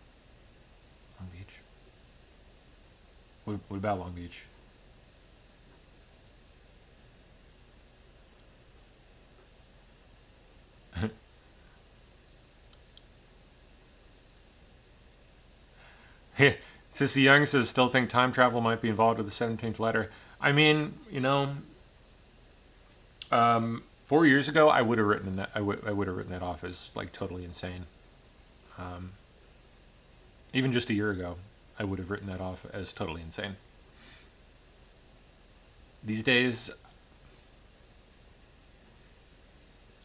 Long Beach? What about Long Beach? Hey, Sissy Young says still think time travel might be involved with the 17th letter. I mean, you know, 4 years ago, I would have written that. I would have written that off as like totally insane. Even just a year ago, I would have written that off as totally insane. These days,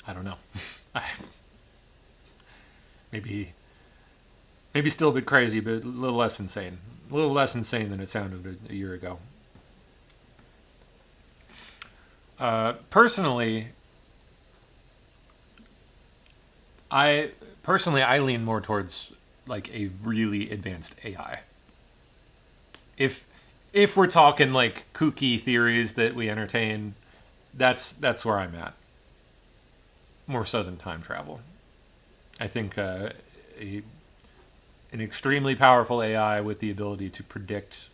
I don't know. Maybe still a bit crazy, but a little less insane. A little less insane than it sounded a year ago. Personally, I lean more towards like a really advanced AI. If we're talking like kooky theories that we entertain, that's where I'm at. More so than time travel. I think an extremely powerful AI with the ability to predict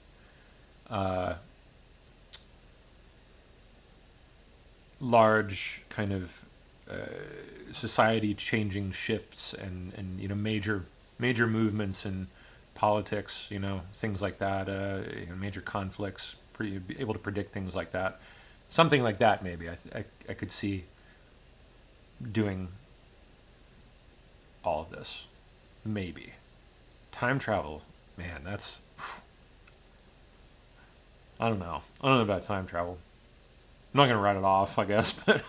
large kind of society-changing shifts and you know major movements in politics, you know, things like that, you know, major conflicts, able to predict things like that. Something like that, maybe I could see doing all of this. Maybe. Time travel, man, that's... I don't know. I don't know about time travel. I'm not going to write it off, I guess, but...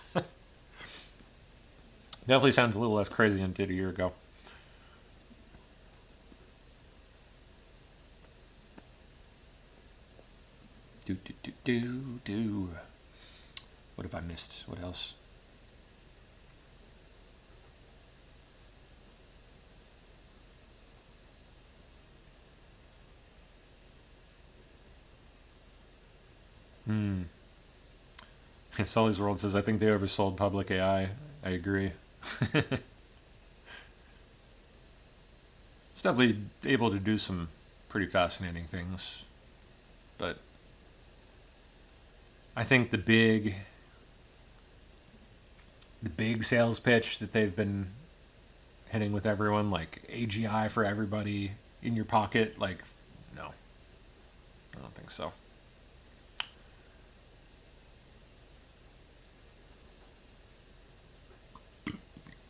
Definitely sounds a little less crazy than it did a year ago. Do. What have I missed? What else? Sully's World says, I think they oversold public AI. I agree. It's definitely able to do some pretty fascinating things. But I think the big sales pitch that they've been hitting with everyone, like AGI for everybody in your pocket, like, no. I don't think so.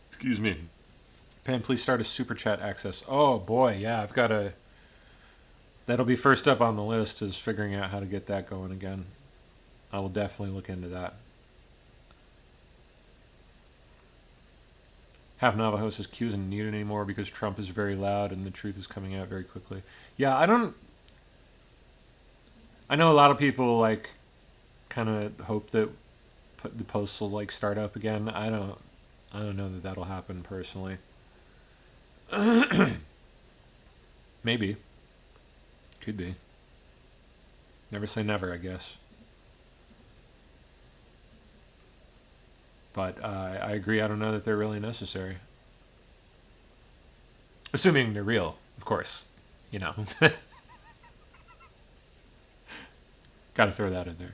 Excuse me. Pam, please start a super chat access. Oh boy, yeah, I've got a... That'll be first up on the list, is figuring out how to get that going again. I will definitely look into that. Half Navajo says Q isn't needed anymore because Trump is very loud and the truth is coming out very quickly. Yeah, I know a lot of people like kind of hope that the posts will like start up again. I don't know that that'll happen personally. Maybe. Could be. Never say never, I guess. But I agree, I don't know that they're really necessary. Assuming they're real, of course. You know. Gotta throw that in there.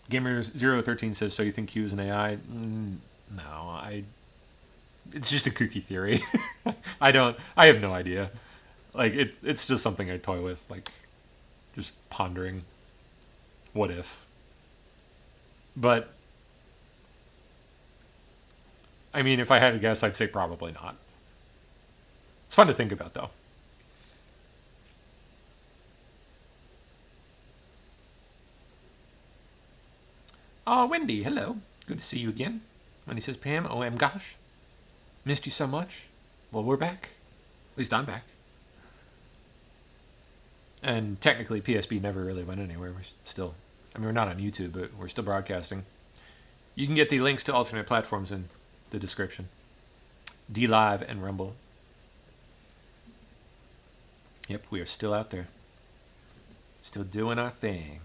Gamer013 says, so you think Q is an AI? No, it's just a kooky theory. I have no idea. Like, it's just something I toy with, like, just pondering what if. But, I mean, if I had to guess, I'd say probably not. It's fun to think about, though. Oh, Wendy, hello. Good to see you again. Wendy says, Pam, gosh. Missed you so much. Well, we're back. At least I'm back. And technically, PSB never really went anywhere. We're still, I mean, we're not on YouTube, but we're still broadcasting. You can get the links to alternate platforms in the description. Dlive and Rumble. Yep, we are still out there. Still doing our thing.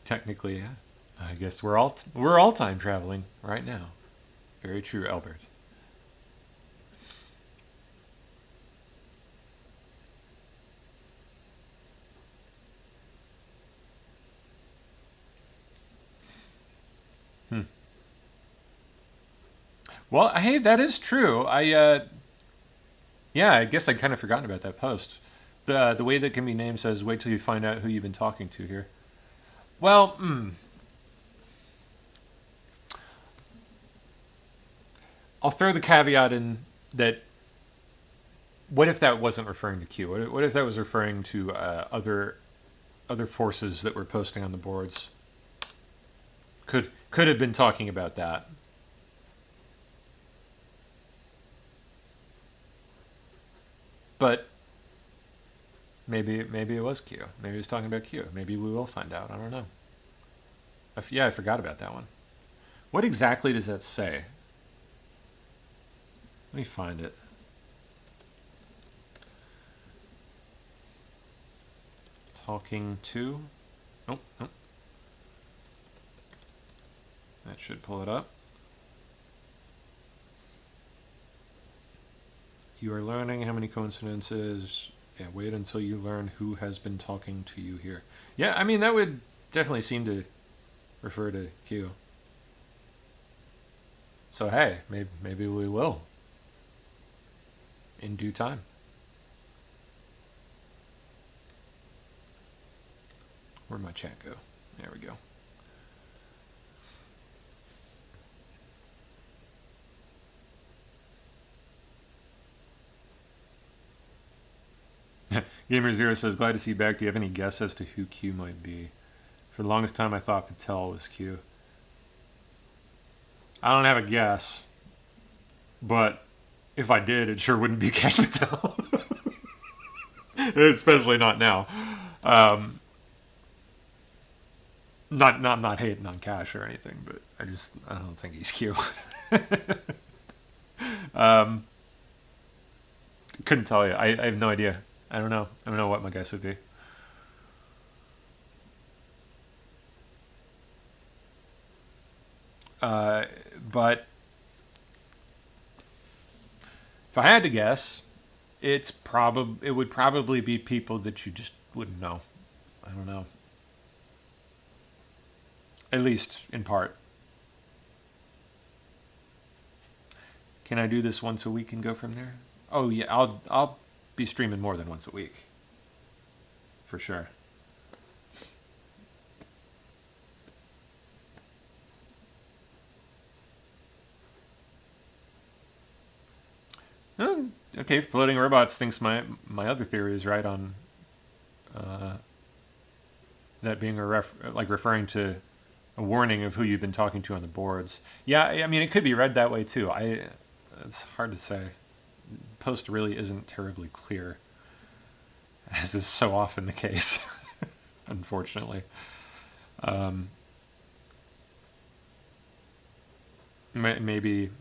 Technically, yeah. I guess we're all time traveling right now. Very true, Albert. Well, hey, that is true. Yeah, I guess I'd kind of forgotten about that post. The way that can be named says, wait till you find out who you've been talking to here. Well, I'll throw the caveat in that, what if that wasn't referring to Q? What if that was referring to other forces that were posting on the boards? Could have been talking about that. But maybe it was Q. Maybe he was talking about Q. Maybe we will find out. I don't know. Yeah, I forgot about that one. What exactly does that say? Let me find it. Talking to? Nope. That should pull it up. You are learning how many coincidences. Yeah, wait until you learn who has been talking to you here. Yeah, I mean, that would definitely seem to refer to Q. So hey, maybe we will. In due time. Where'd my chat go? There we go. Gamer0 says, glad to see you back. Do you have any guess as to who Q might be? For the longest time, I thought Patel was Q. I don't have a guess. But if I did, it sure wouldn't be Cash Patel. Especially not now. I'm not hating on Cash or anything, but I don't think he's Q. Couldn't tell you. I have no idea. I don't know. I don't know what my guess would be. But if I had to guess, it would probably be people that you just wouldn't know. I don't know. At least in part. Can I do this once a week and go from there? Oh yeah, I'll be streaming more than once a week. For sure. Oh, okay, Floating Robots thinks my other theory is right on that being referring to a warning of who you've been talking to on the boards. Yeah, I mean, it could be read that way too. It's hard to say. The post really isn't terribly clear, as is so often the case, unfortunately. Maybe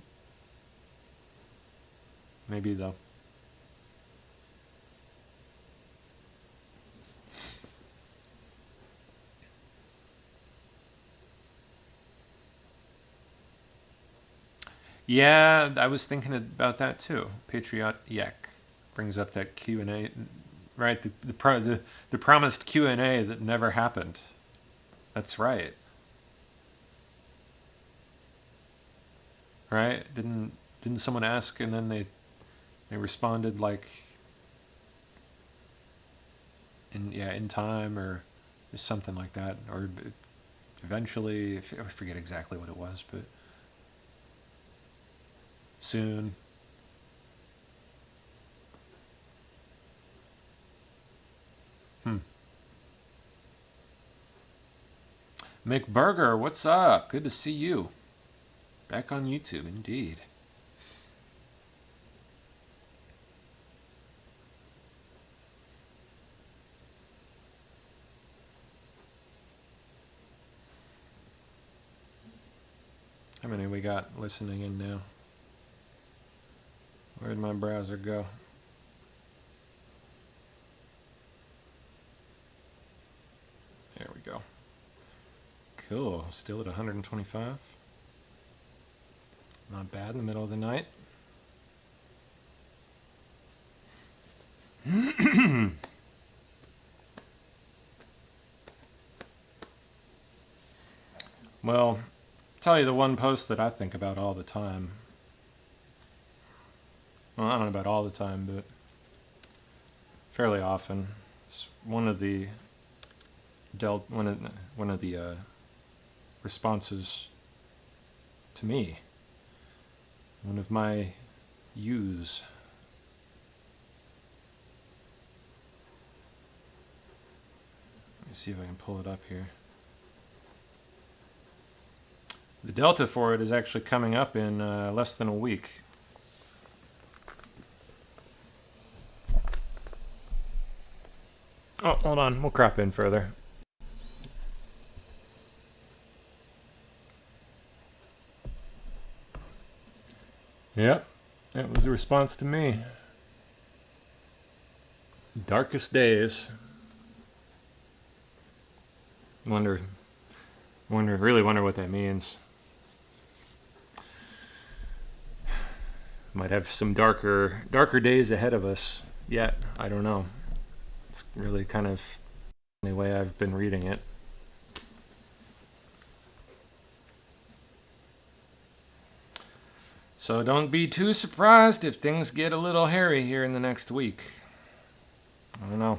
though. Yeah, I was thinking about that too. Patriot Yak brings up that Q&A, right? The promised Q&A that never happened. That's right. Right? Didn't someone ask and then they responded like in time or something like that, or eventually. I forget exactly what it was, but soon. McBurger, what's up? Good to see you. Back on YouTube, indeed. How many we got listening in now? Where'd my browser go? There we go. Cool. Still at 125. Not bad in the middle of the night. Well, tell you the one post that I think about all the time. Well, I don't know about all the time, but fairly often. It's one of the responses to me. One of my views. Let me see if I can pull it up here. The delta for it is actually coming up in less than a week. Oh, hold on. We'll crop in further. Yep, that was a response to me. Darkest days. Really wonder what that means. Might have some darker days ahead of us yet. I don't know. It's really kind of the way I've been reading it. So don't be too surprised if things get a little hairy here in the next week. I don't know.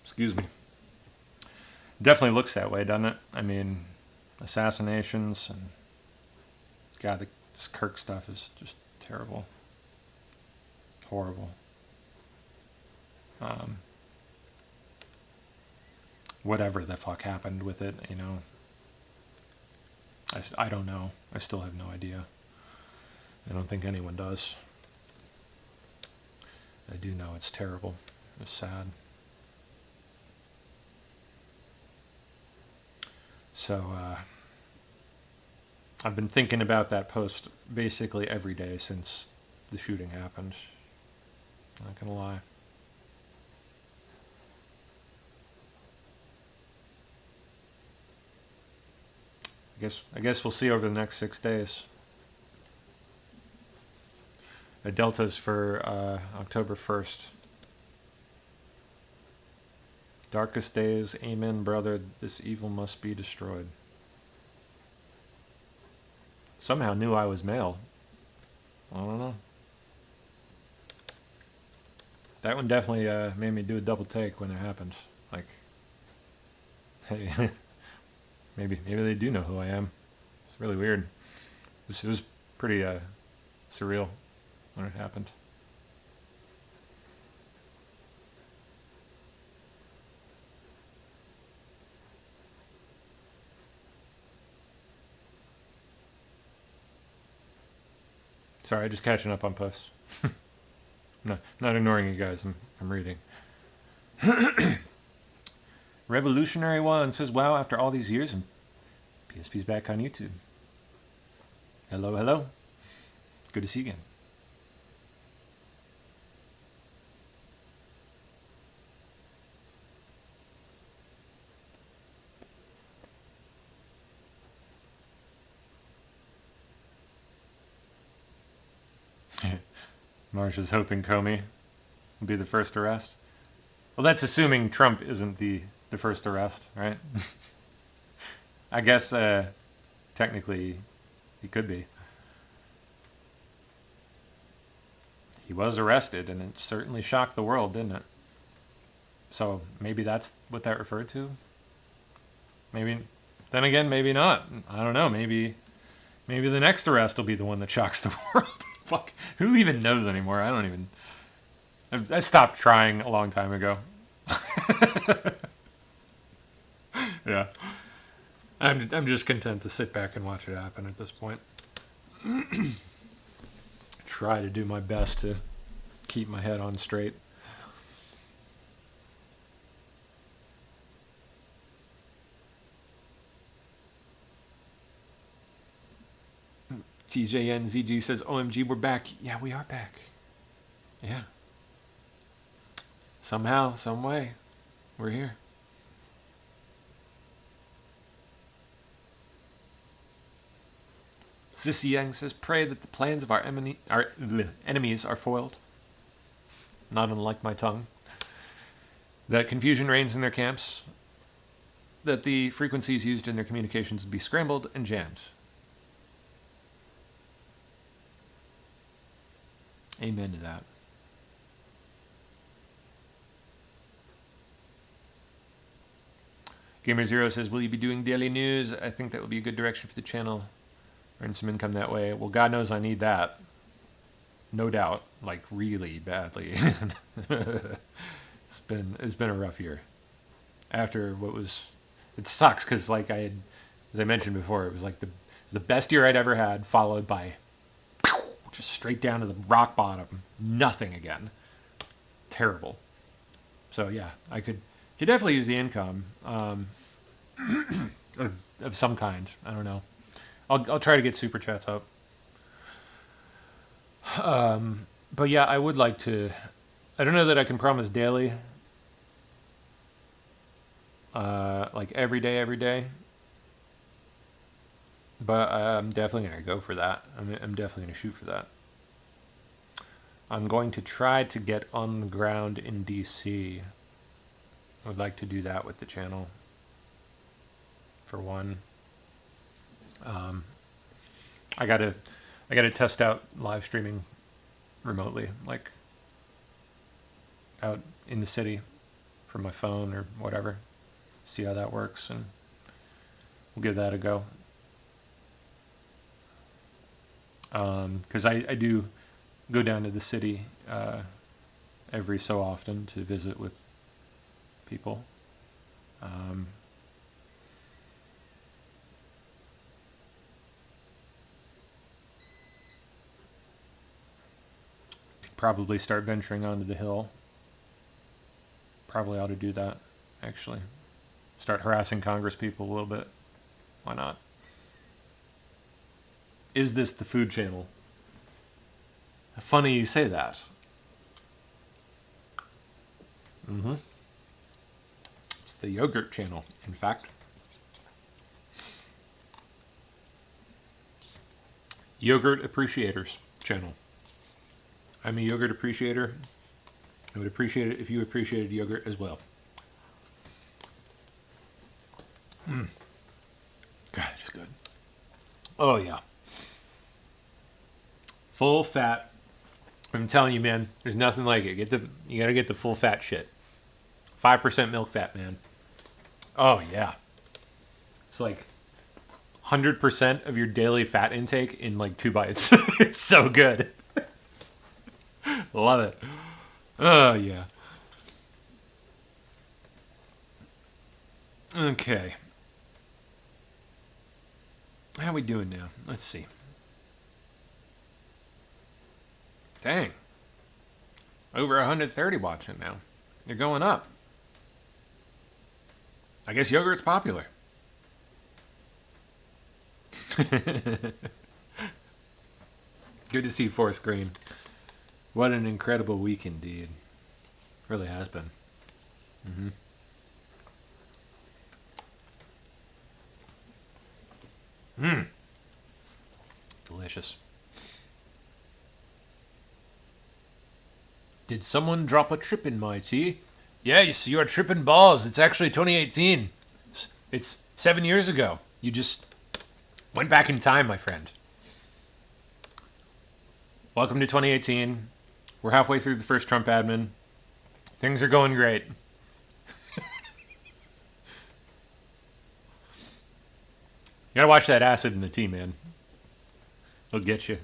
Excuse me. Definitely looks that way, doesn't it? I mean, assassinations and God, this Kirk stuff is just terrible. Horrible. Whatever the fuck happened with it, you know. I don't know. I still have no idea. I don't think anyone does. I do know it's terrible. It's sad. So, I've been thinking about that post basically every day since the shooting happened. Not gonna lie. I guess we'll see over the next 6 days. The deltas for October 1st. Darkest days, amen, brother. This evil must be destroyed. Somehow knew I was male. I don't know. That one definitely made me do a double take when it happened. Like, hey, maybe they do know who I am. It's really weird. It was pretty surreal when it happened. Sorry, just catching up on posts. Not ignoring you guys. I'm reading. Revolutionary One says, "Wow, after all these years, and PSP's back on YouTube." Hello, hello. Good to see you again. Marsha's hoping Comey will be the first arrest. Well, that's assuming Trump isn't the first arrest, right? I guess technically he could be. he was arrested, and it certainly shocked the world, didn't it? So maybe that's what that referred to. Maybe, then again, maybe not. I don't know. Maybe the next arrest will be the one that shocks the world. Fuck, who even knows anymore? I don't even. I stopped trying a long time ago. Yeah, I'm just content to sit back and watch it happen at this point. Try to do my best to keep my head on straight. TJNZG says, OMG, we're back. Yeah, we are back. Yeah. Somehow, some way, we're here. Sissy Yang says, pray that the plans of our enemies are foiled. Not unlike my tongue. That confusion reigns in their camps. That the frequencies used in their communications be scrambled and jammed. Amen to that. Gamer Zero says, will you be doing daily news? I think that would be a good direction for the channel. Earn some income that way. Well, God knows I need that. No doubt. Like, really badly. It's been a rough year. After what was... It sucks, because, like, as I mentioned before, it was like the best year I'd ever had, followed by... just straight down to the rock bottom. Nothing again. Terrible. So, yeah, I could definitely use the income of some kind. I don't know. I'll try to get super chats up. But yeah, I would like to. I don't know that I can promise daily. Like every day. But I'm definitely gonna go for that. I'm definitely gonna shoot for that. I'm going to try to get on the ground in DC. I would like to do that with the channel. For one. I gotta test out live streaming remotely, like out in the city from my phone or whatever. See how that works, and we'll give that a go. Because I do go down to the city every so often to visit with people. Probably start venturing onto the Hill. Probably ought to do that, actually. Start harassing Congress people a little bit. Why not? Is this the food channel? Funny you say that. It's the yogurt channel, in fact. Yogurt Appreciators channel. I'm a yogurt appreciator. I would appreciate it if you appreciated yogurt as well. God, it's good. Oh, yeah. Full fat. I'm telling you, man, there's nothing like it. You gotta get the full fat shit. 5% milk fat, man. Oh, yeah. It's like 100% of your daily fat intake in like 2 bites. It's so good. Love it. Oh, yeah. Okay. How we doing now? Let's see. Dang. Over 130 watching now. You're going up. I guess yogurt's popular. Good to see Forest Green. What an incredible week indeed. Really has been. Delicious. Did someone drop a trip in my tea? Yes, you're tripping balls. It's actually 2018. It's 7 years ago. You just went back in time, my friend. Welcome to 2018. We're halfway through the first Trump admin. Things are going great. You gotta watch that acid in the tea, man. It'll get you.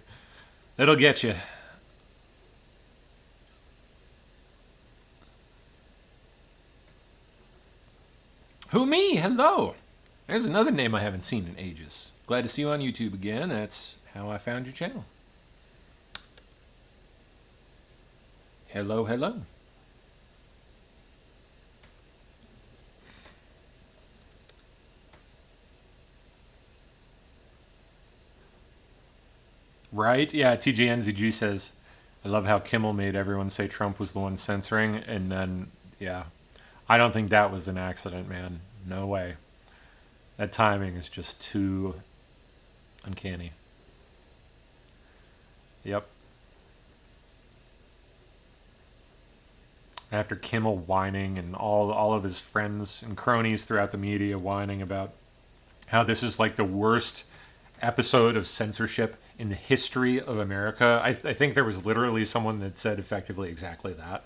It'll get you. Who, me? Hello. There's another name I haven't seen in ages. Glad to see you on YouTube again. That's how I found your channel. Hello, hello. Right? Yeah, TJNZG says, I love how Kimmel made everyone say Trump was the one censoring, and then, yeah. I don't think that was an accident, man. No way. That timing is just too uncanny. Yep. After Kimmel whining and all of his friends and cronies throughout the media whining about how this is like the worst episode of censorship in the history of America. I think there was literally someone that said effectively exactly that.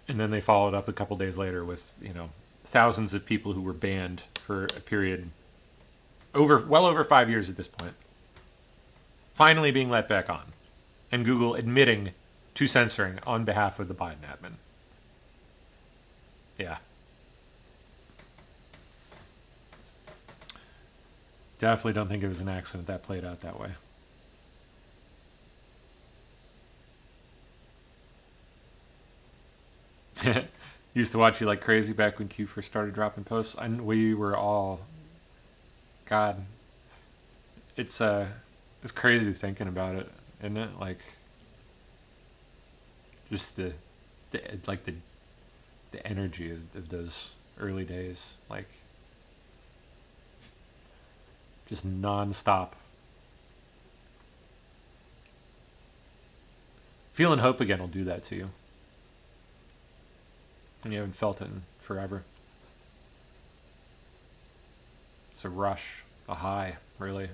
And then they followed up a couple days later with, you know, thousands of people who were banned for a period well over 5 years at this point. Finally being let back on. And Google admitting to censoring on behalf of the Biden admin. Yeah. Definitely don't think it was an accident that played out that way. Used to watch you like crazy back when Q first started dropping posts. And we were all, God, it's crazy thinking about it, isn't it? Like, just the energy of those early days, like, just non-stop. Feeling hope again will do that to you. And you haven't felt it in forever. It's a rush, a high, really.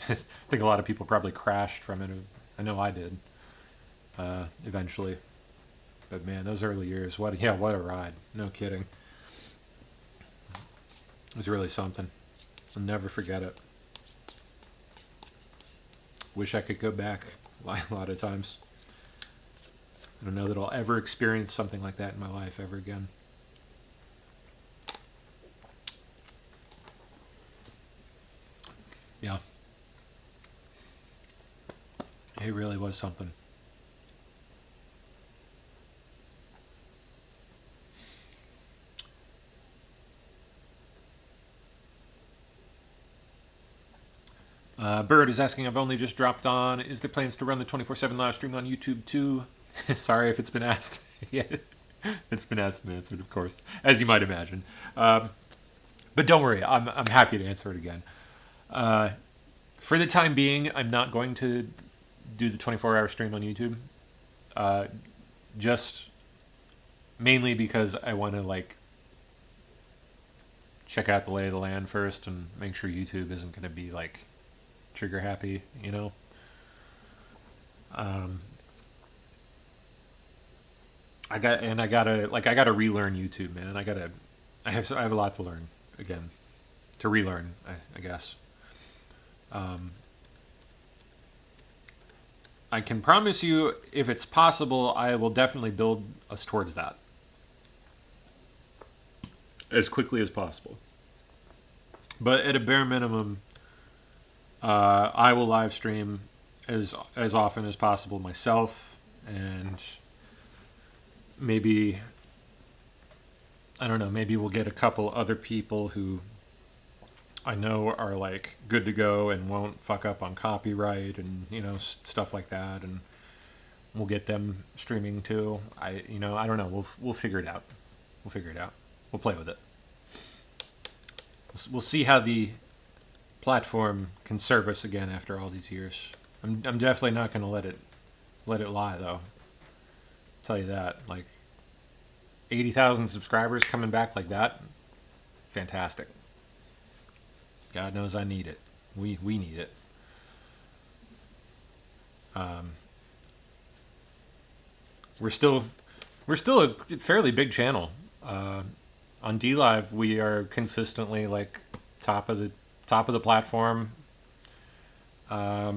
I think a lot of people probably crashed from it. I know I did, eventually. But man, those early years, what a ride. No kidding. It was really something. I'll never forget it. Wish I could go back a lot of times. I don't know that I'll ever experience something like that in my life ever again. Yeah. It really was something. Bird is asking, I've only just dropped on. Is there plans to run the 24/7 live stream on YouTube too? Sorry if it's been asked. Yeah, it's been asked and answered, of course, as you might imagine. But don't worry, I'm happy to answer it again. For the time being, I'm not going to do the 24-hour stream on YouTube. Just mainly because I want to like check out the lay of the land first and make sure YouTube isn't going to be like trigger happy, you know. I gotta relearn YouTube, man. I have a lot to learn again, to relearn, I guess. I can promise you, if it's possible, I will definitely build us towards that as quickly as possible. But at a bare minimum, I will live stream as often as possible myself, and maybe, I don't know, maybe we'll get a couple other people who I know are like good to go and won't fuck up on copyright and, you know, stuff like that, and we'll get them streaming too. I don't know. We'll figure it out. We'll figure it out. We'll play with it. We'll see how the platform can serve us again after all these years. I'm definitely not going to let it lie, though. I'll tell you that. Like, 80,000 subscribers coming back like that, fantastic. God knows I need it. We need it. we're still a fairly big channel. On Dlive, we are consistently like top of the platform. But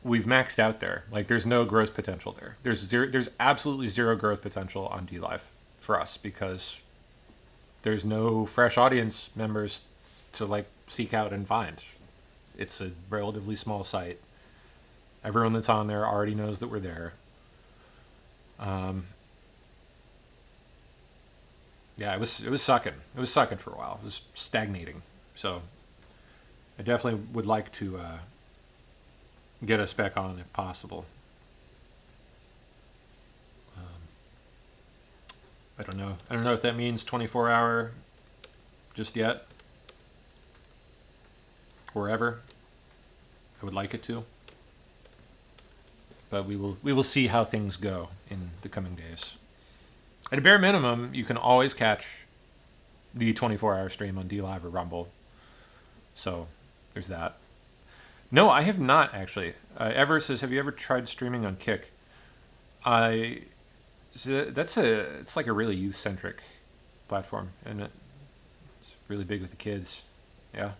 we've maxed out there. Like, there's no growth potential there. There's absolutely zero growth potential on Dlive for us because there's no fresh audience members to like seek out and find. It's a relatively small site. Everyone that's on there already knows that we're there. Yeah, it was sucking. It was sucking for a while. It was stagnating. So I definitely would like to get us back on if possible. I don't know. I don't know if that means 24-hour just yet. Or ever. I would like it to. But we will see how things go in the coming days. At a bare minimum, you can always catch the 24-hour stream on Dlive or Rumble. So there's that. No, I have not actually. Ever says, have you ever tried streaming on Kick? It's like a really youth-centric platform, and it's really big with the kids. Yeah.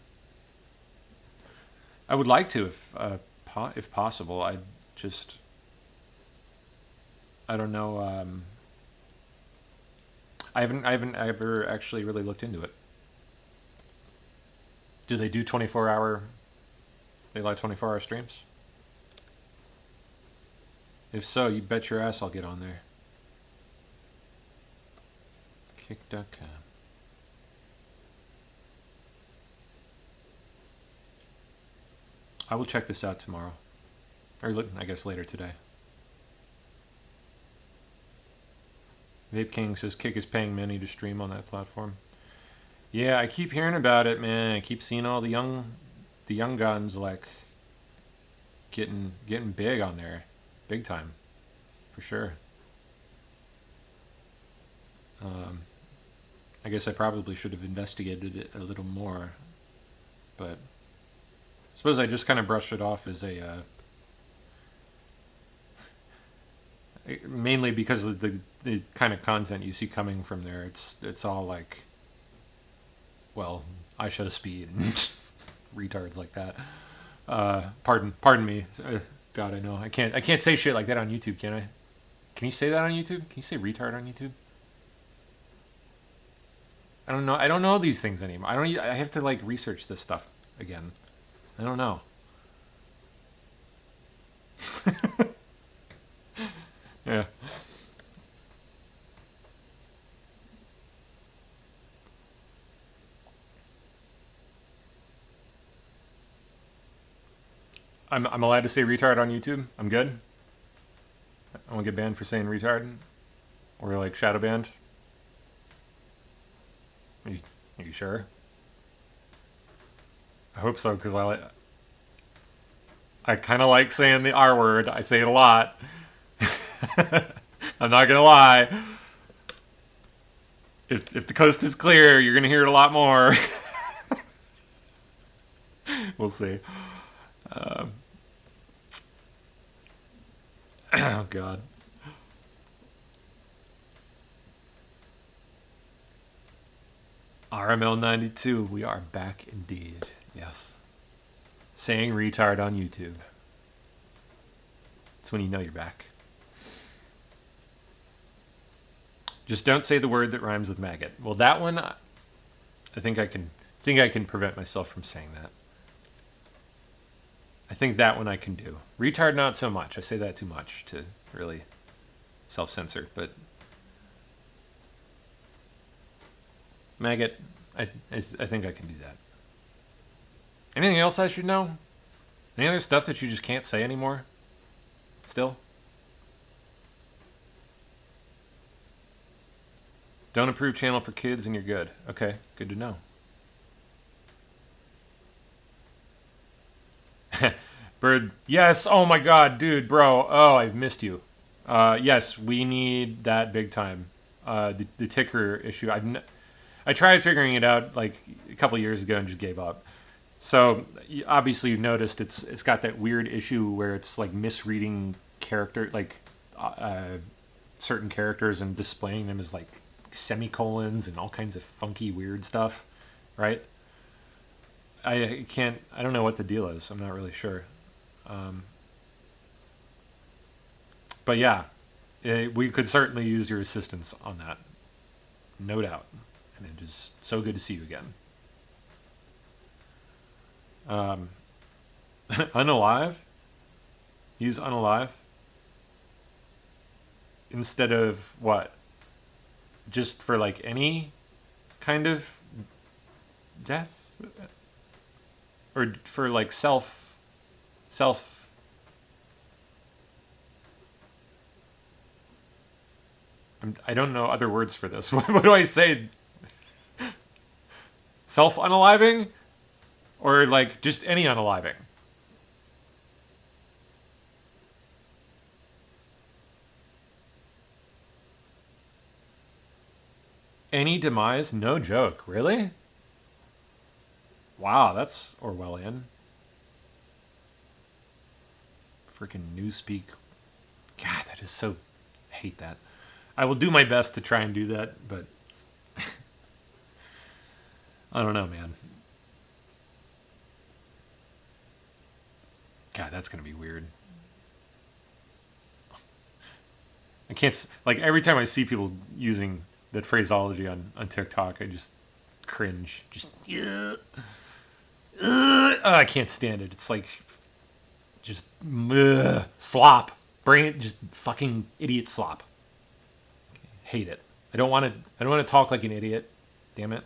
I would like to, if possible. I don't know. I haven't ever actually really looked into it. Do they do 24-hour? They like 24-hour streams? If so, you bet your ass I'll get on there. Kick.com. I will check this out tomorrow. Or I guess later today. Vape King says Kick is paying many to stream on that platform. Yeah, I keep hearing about it, man. I keep seeing all the young guns like getting big on there, big time, for sure. I guess I probably should have investigated it a little more, but I suppose I just kind of brushed it off as a mainly because of the kind of content you see coming from there. It's all like, well, I shut a speed and retards like that. Pardon me. God, I know I can't say shit like that on YouTube, can I? Can you say that on YouTube? Can you say retard on YouTube? I don't know. I don't know these things anymore. I have to like research this stuff again. I don't know. Yeah. I'm allowed to say retard on YouTube? I'm good? I won't get banned for saying retard? Or like shadow banned? Are you sure? I hope so, because I kind of like saying the R word. I say it a lot. I'm not gonna lie. If the coast is clear, you're gonna hear it a lot more. We'll see. Oh God. RML92, we are back indeed. Yes. Saying retard on YouTube. That's when you know you're back. Just don't say the word that rhymes with maggot. Well, that one, I think I can prevent myself from saying that. I think that one I can do. Retard, not so much. I say that too much to really self-censor, but maggot, I think I can do that. Anything else I should know? Any other stuff that you just can't say anymore? Still? Don't approve channel for kids and you're good. Okay, good to know. Bird, yes, oh my God, dude, bro, oh, I've missed you. Yes, we need that big time. The ticker issue, I tried figuring it out like a couple years ago and just gave up. So obviously you've noticed it's got that weird issue where it's like misreading character, like certain characters, and displaying them as like semicolons and all kinds of funky weird stuff, right? I don't know what the deal is. I'm not really sure. But yeah, we could certainly use your assistance on that. No doubt. And it is so good to see you again. Unalive? Use unalive? Instead of what? Just for like any kind of death? Or for like self I don't know other words for this. What do I say? Self-unaliving? Or like just any unaliving? Any demise? No joke. Really? Wow, that's Orwellian. Freaking newspeak. God, that is so... I hate that. I will do my best to try and do that, but... I don't know, man. God, that's going to be weird. I can't... Like, every time I see people using that phraseology on TikTok, I just cringe. Just... I can't stand it. It's like... Just... slop. Brain... Just fucking idiot slop. Hate it. I don't want to talk like an idiot. Damn it.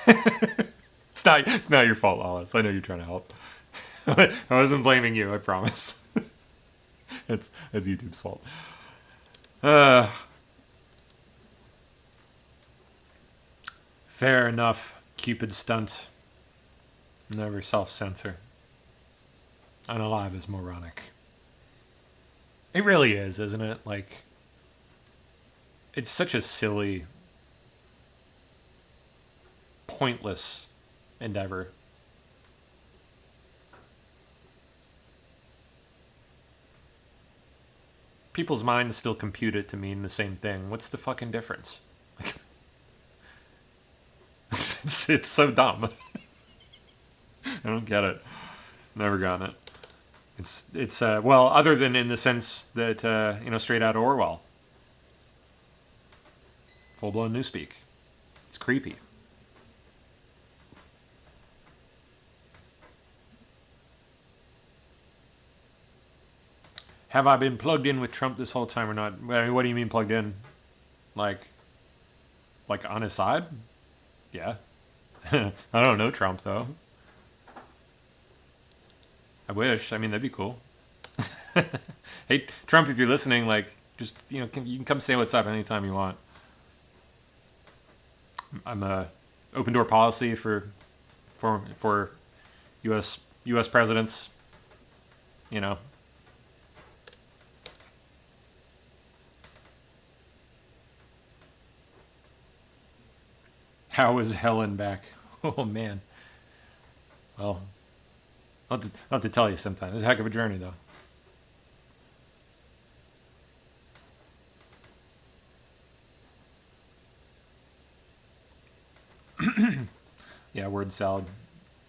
It's not your fault, Alice. I know you're trying to help. I wasn't blaming you, I promise. It's YouTube's fault. Fair enough. Cupid stunt. Never self-censor. Unalive is moronic. It really is, isn't it? Like, it's such a silly, pointless endeavor. People's minds still compute it to mean the same thing. What's the fucking difference? It's so dumb. I don't get it. Never gotten it. It's well, other than in the sense that straight out of Orwell. Full-blown newspeak. It's creepy. Have I been plugged in with Trump this whole time or not? I mean, what do you mean plugged in? Like on his side? Yeah. I don't know Trump, though. I wish. I mean, that'd be cool. Hey, Trump, if you're listening, like, just, you can come say what's up anytime you want. I'm a open door policy for U.S. presidents. How is Helen back? Oh man. Well, I'll have to tell you sometime. It's a heck of a journey, though. Yeah, word salad.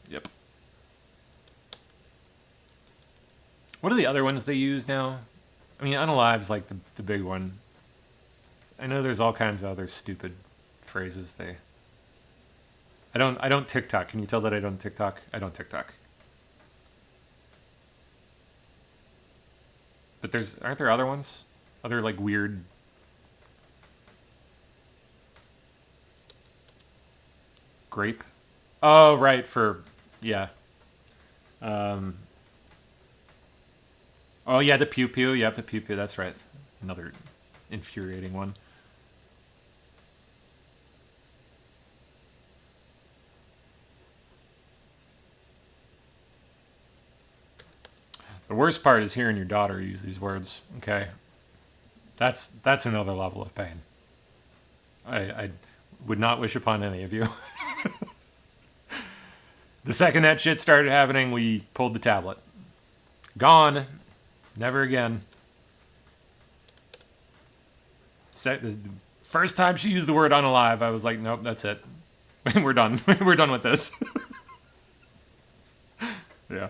Yep. What are the other ones they use now? I mean, unalive's like the big one. I know there's all kinds of other stupid phrases they... I don't TikTok. Can you tell that I don't TikTok? I don't TikTok. But aren't there other ones? Other like weird... Grape? Oh, right, yeah. Oh yeah, the pew pew. Yep, the pew pew, that's right. Another infuriating one. The worst part is hearing your daughter use these words, okay? That's another level of pain. I would not wish upon any of you. The second that shit started happening, we pulled the tablet. Gone. Never again. This is the first time she used the word unalive, I was like, nope, that's it. We're done. We're done with this. Yeah.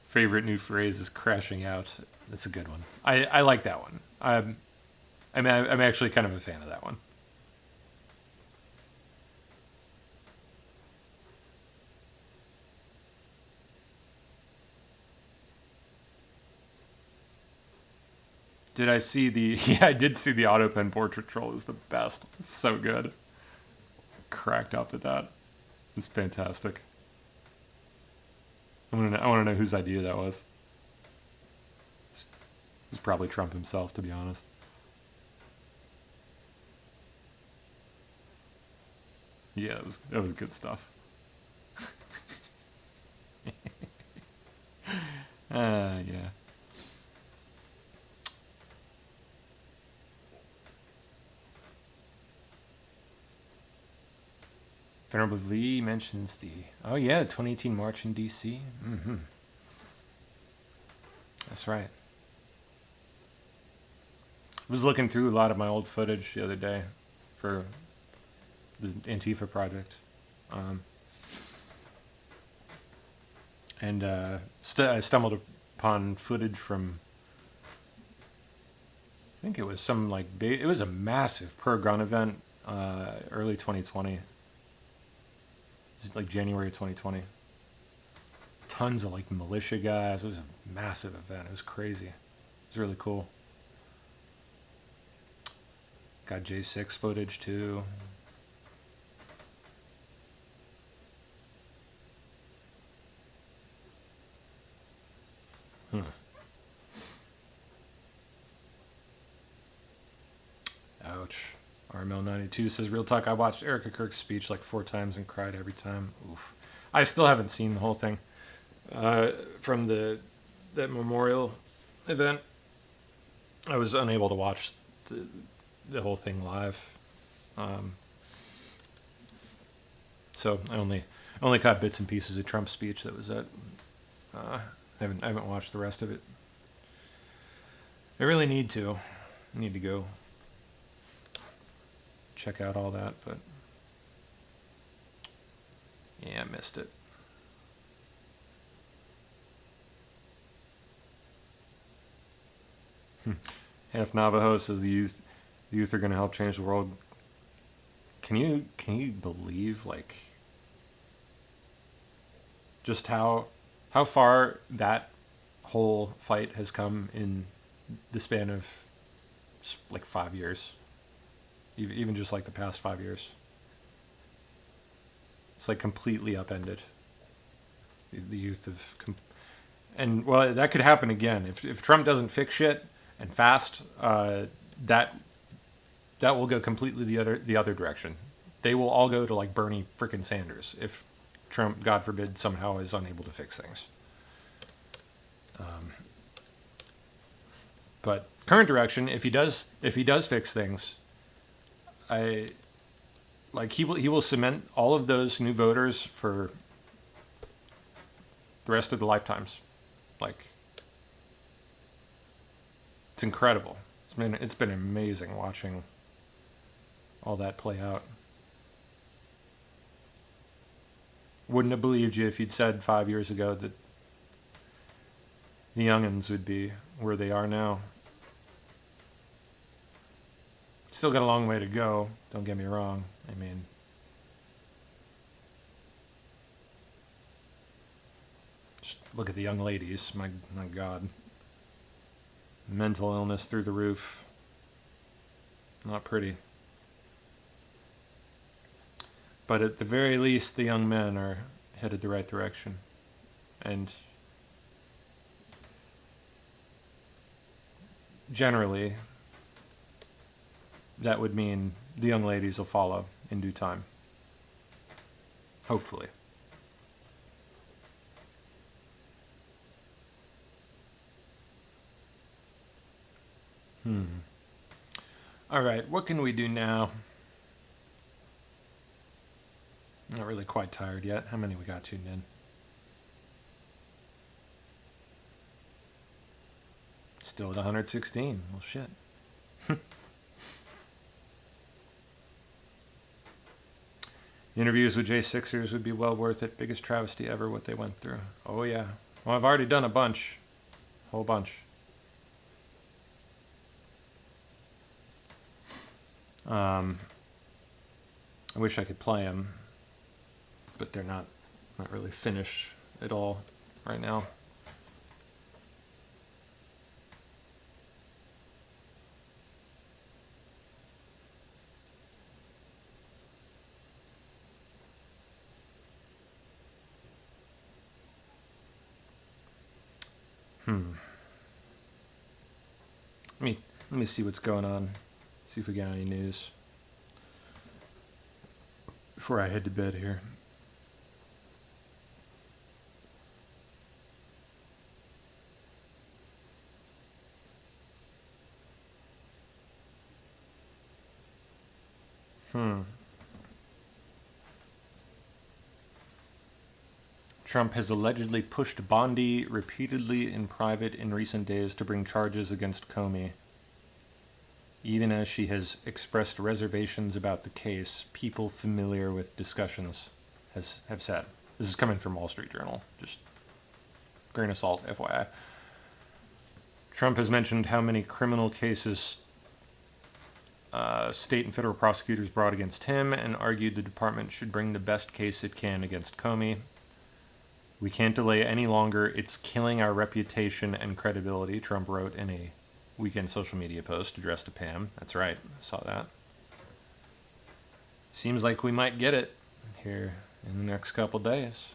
Favorite new phrase is crashing out. That's a good one. I like that one. I'm actually kind of a fan of that one. Did I see the... Yeah, I did see the autopen portrait troll. It was the best. It's so good. Cracked up at that. It's fantastic. I want to know whose idea that was. It was probably Trump himself, to be honest. Yeah, that was good stuff. Yeah. Venerable Lee mentions the... Oh yeah, 2018 March in D.C. Mm-hmm. That's right. I was looking through a lot of my old footage the other day for the Antifa project. And I stumbled upon footage from... I think it was some like... It was a massive pro-gun event early 2020. Like January 2020. Tons of like militia guys. It was a massive event. It was crazy. It was really cool. Got J6 footage too. Ouch. RML92 says, real talk, I watched Erica Kirk's speech like 4 times and cried every time. Oof. I still haven't seen the whole thing from that memorial event. I was unable to watch the whole thing live. So I only caught bits and pieces of Trump's speech. That was it. I haven't watched the rest of it. I really need to. I need to go check out all that, but yeah, I missed it. Half Navajo says the youth are going to help change the world. Can you believe like just how far that whole fight has come in the span of like 5 years? Even just like the past 5 years. It's like completely upended. The youth of... And, well, that could happen again. If Trump doesn't fix shit and fast, that will go completely the other direction. They will all go to like Bernie frickin' Sanders if Trump, God forbid, somehow is unable to fix things. But current direction, if he does fix things... he will cement all of those new voters for the rest of their lifetimes. Like, it's incredible. It's been amazing watching all that play out. Wouldn't have believed you if you'd said 5 years ago that the young'uns would be where they are now. Still got a long way to go, don't get me wrong. I mean, just look at the young ladies, my God. Mental illness through the roof. Not pretty. But at the very least, the young men are headed the right direction. And generally, that would mean the young ladies will follow in due time. Hopefully. All right, what can we do now? Not really quite tired yet. How many we got tuned in? Still at 116. Well, shit. Interviews with J6ers would be well worth it. Biggest travesty ever, what they went through. Oh, yeah. Well, I've already done a bunch. Whole bunch. I wish I could play them, but they're not really finished at all right now. Let me see what's going on. See if we got any news before I head to bed here. Trump has allegedly pushed Bondi repeatedly in private in recent days to bring charges against Comey. Even as she has expressed reservations about the case, people familiar with discussions have said. This is coming from Wall Street Journal, just grain of salt, FYI. Trump has mentioned how many criminal cases state and federal prosecutors brought against him and argued the department should bring the best case it can against Comey. We can't delay any longer. It's killing our reputation and credibility, Trump wrote in a weekend social media post addressed to Pam. That's right, I saw that. Seems like we might get it here in the next couple days.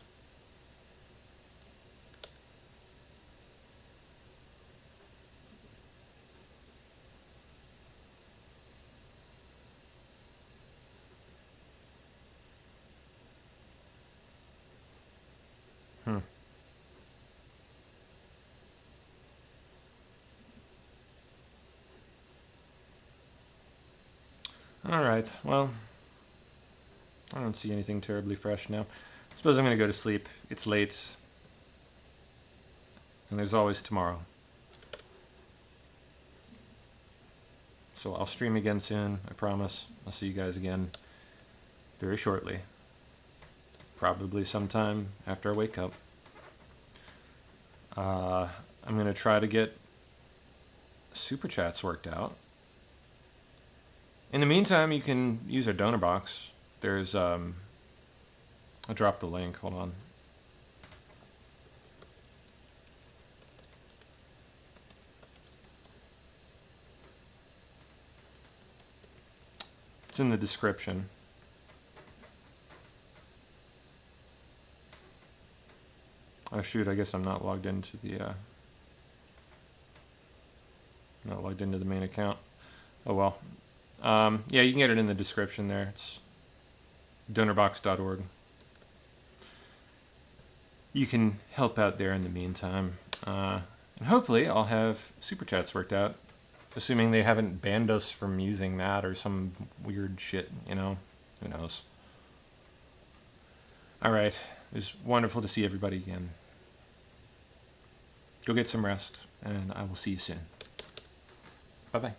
Alright, well, I don't see anything terribly fresh now. I suppose I'm going to go to sleep. It's late. And there's always tomorrow. So I'll stream again soon, I promise. I'll see you guys again very shortly. Probably sometime after I wake up. I'm going to try to get Super Chats worked out. In the meantime, you can use our donor box. There's, I'll drop the link, hold on. It's in the description. Oh shoot, I guess I'm not logged into the, not logged into the main account. Oh well. Yeah, you can get it in the description there. It's donorbox.org. You can help out there in the meantime. And hopefully I'll have Super Chats worked out, assuming they haven't banned us from using that or some weird shit, you know? Who knows? Alright, it was wonderful to see everybody again. Go get some rest, and I will see you soon. Bye-bye.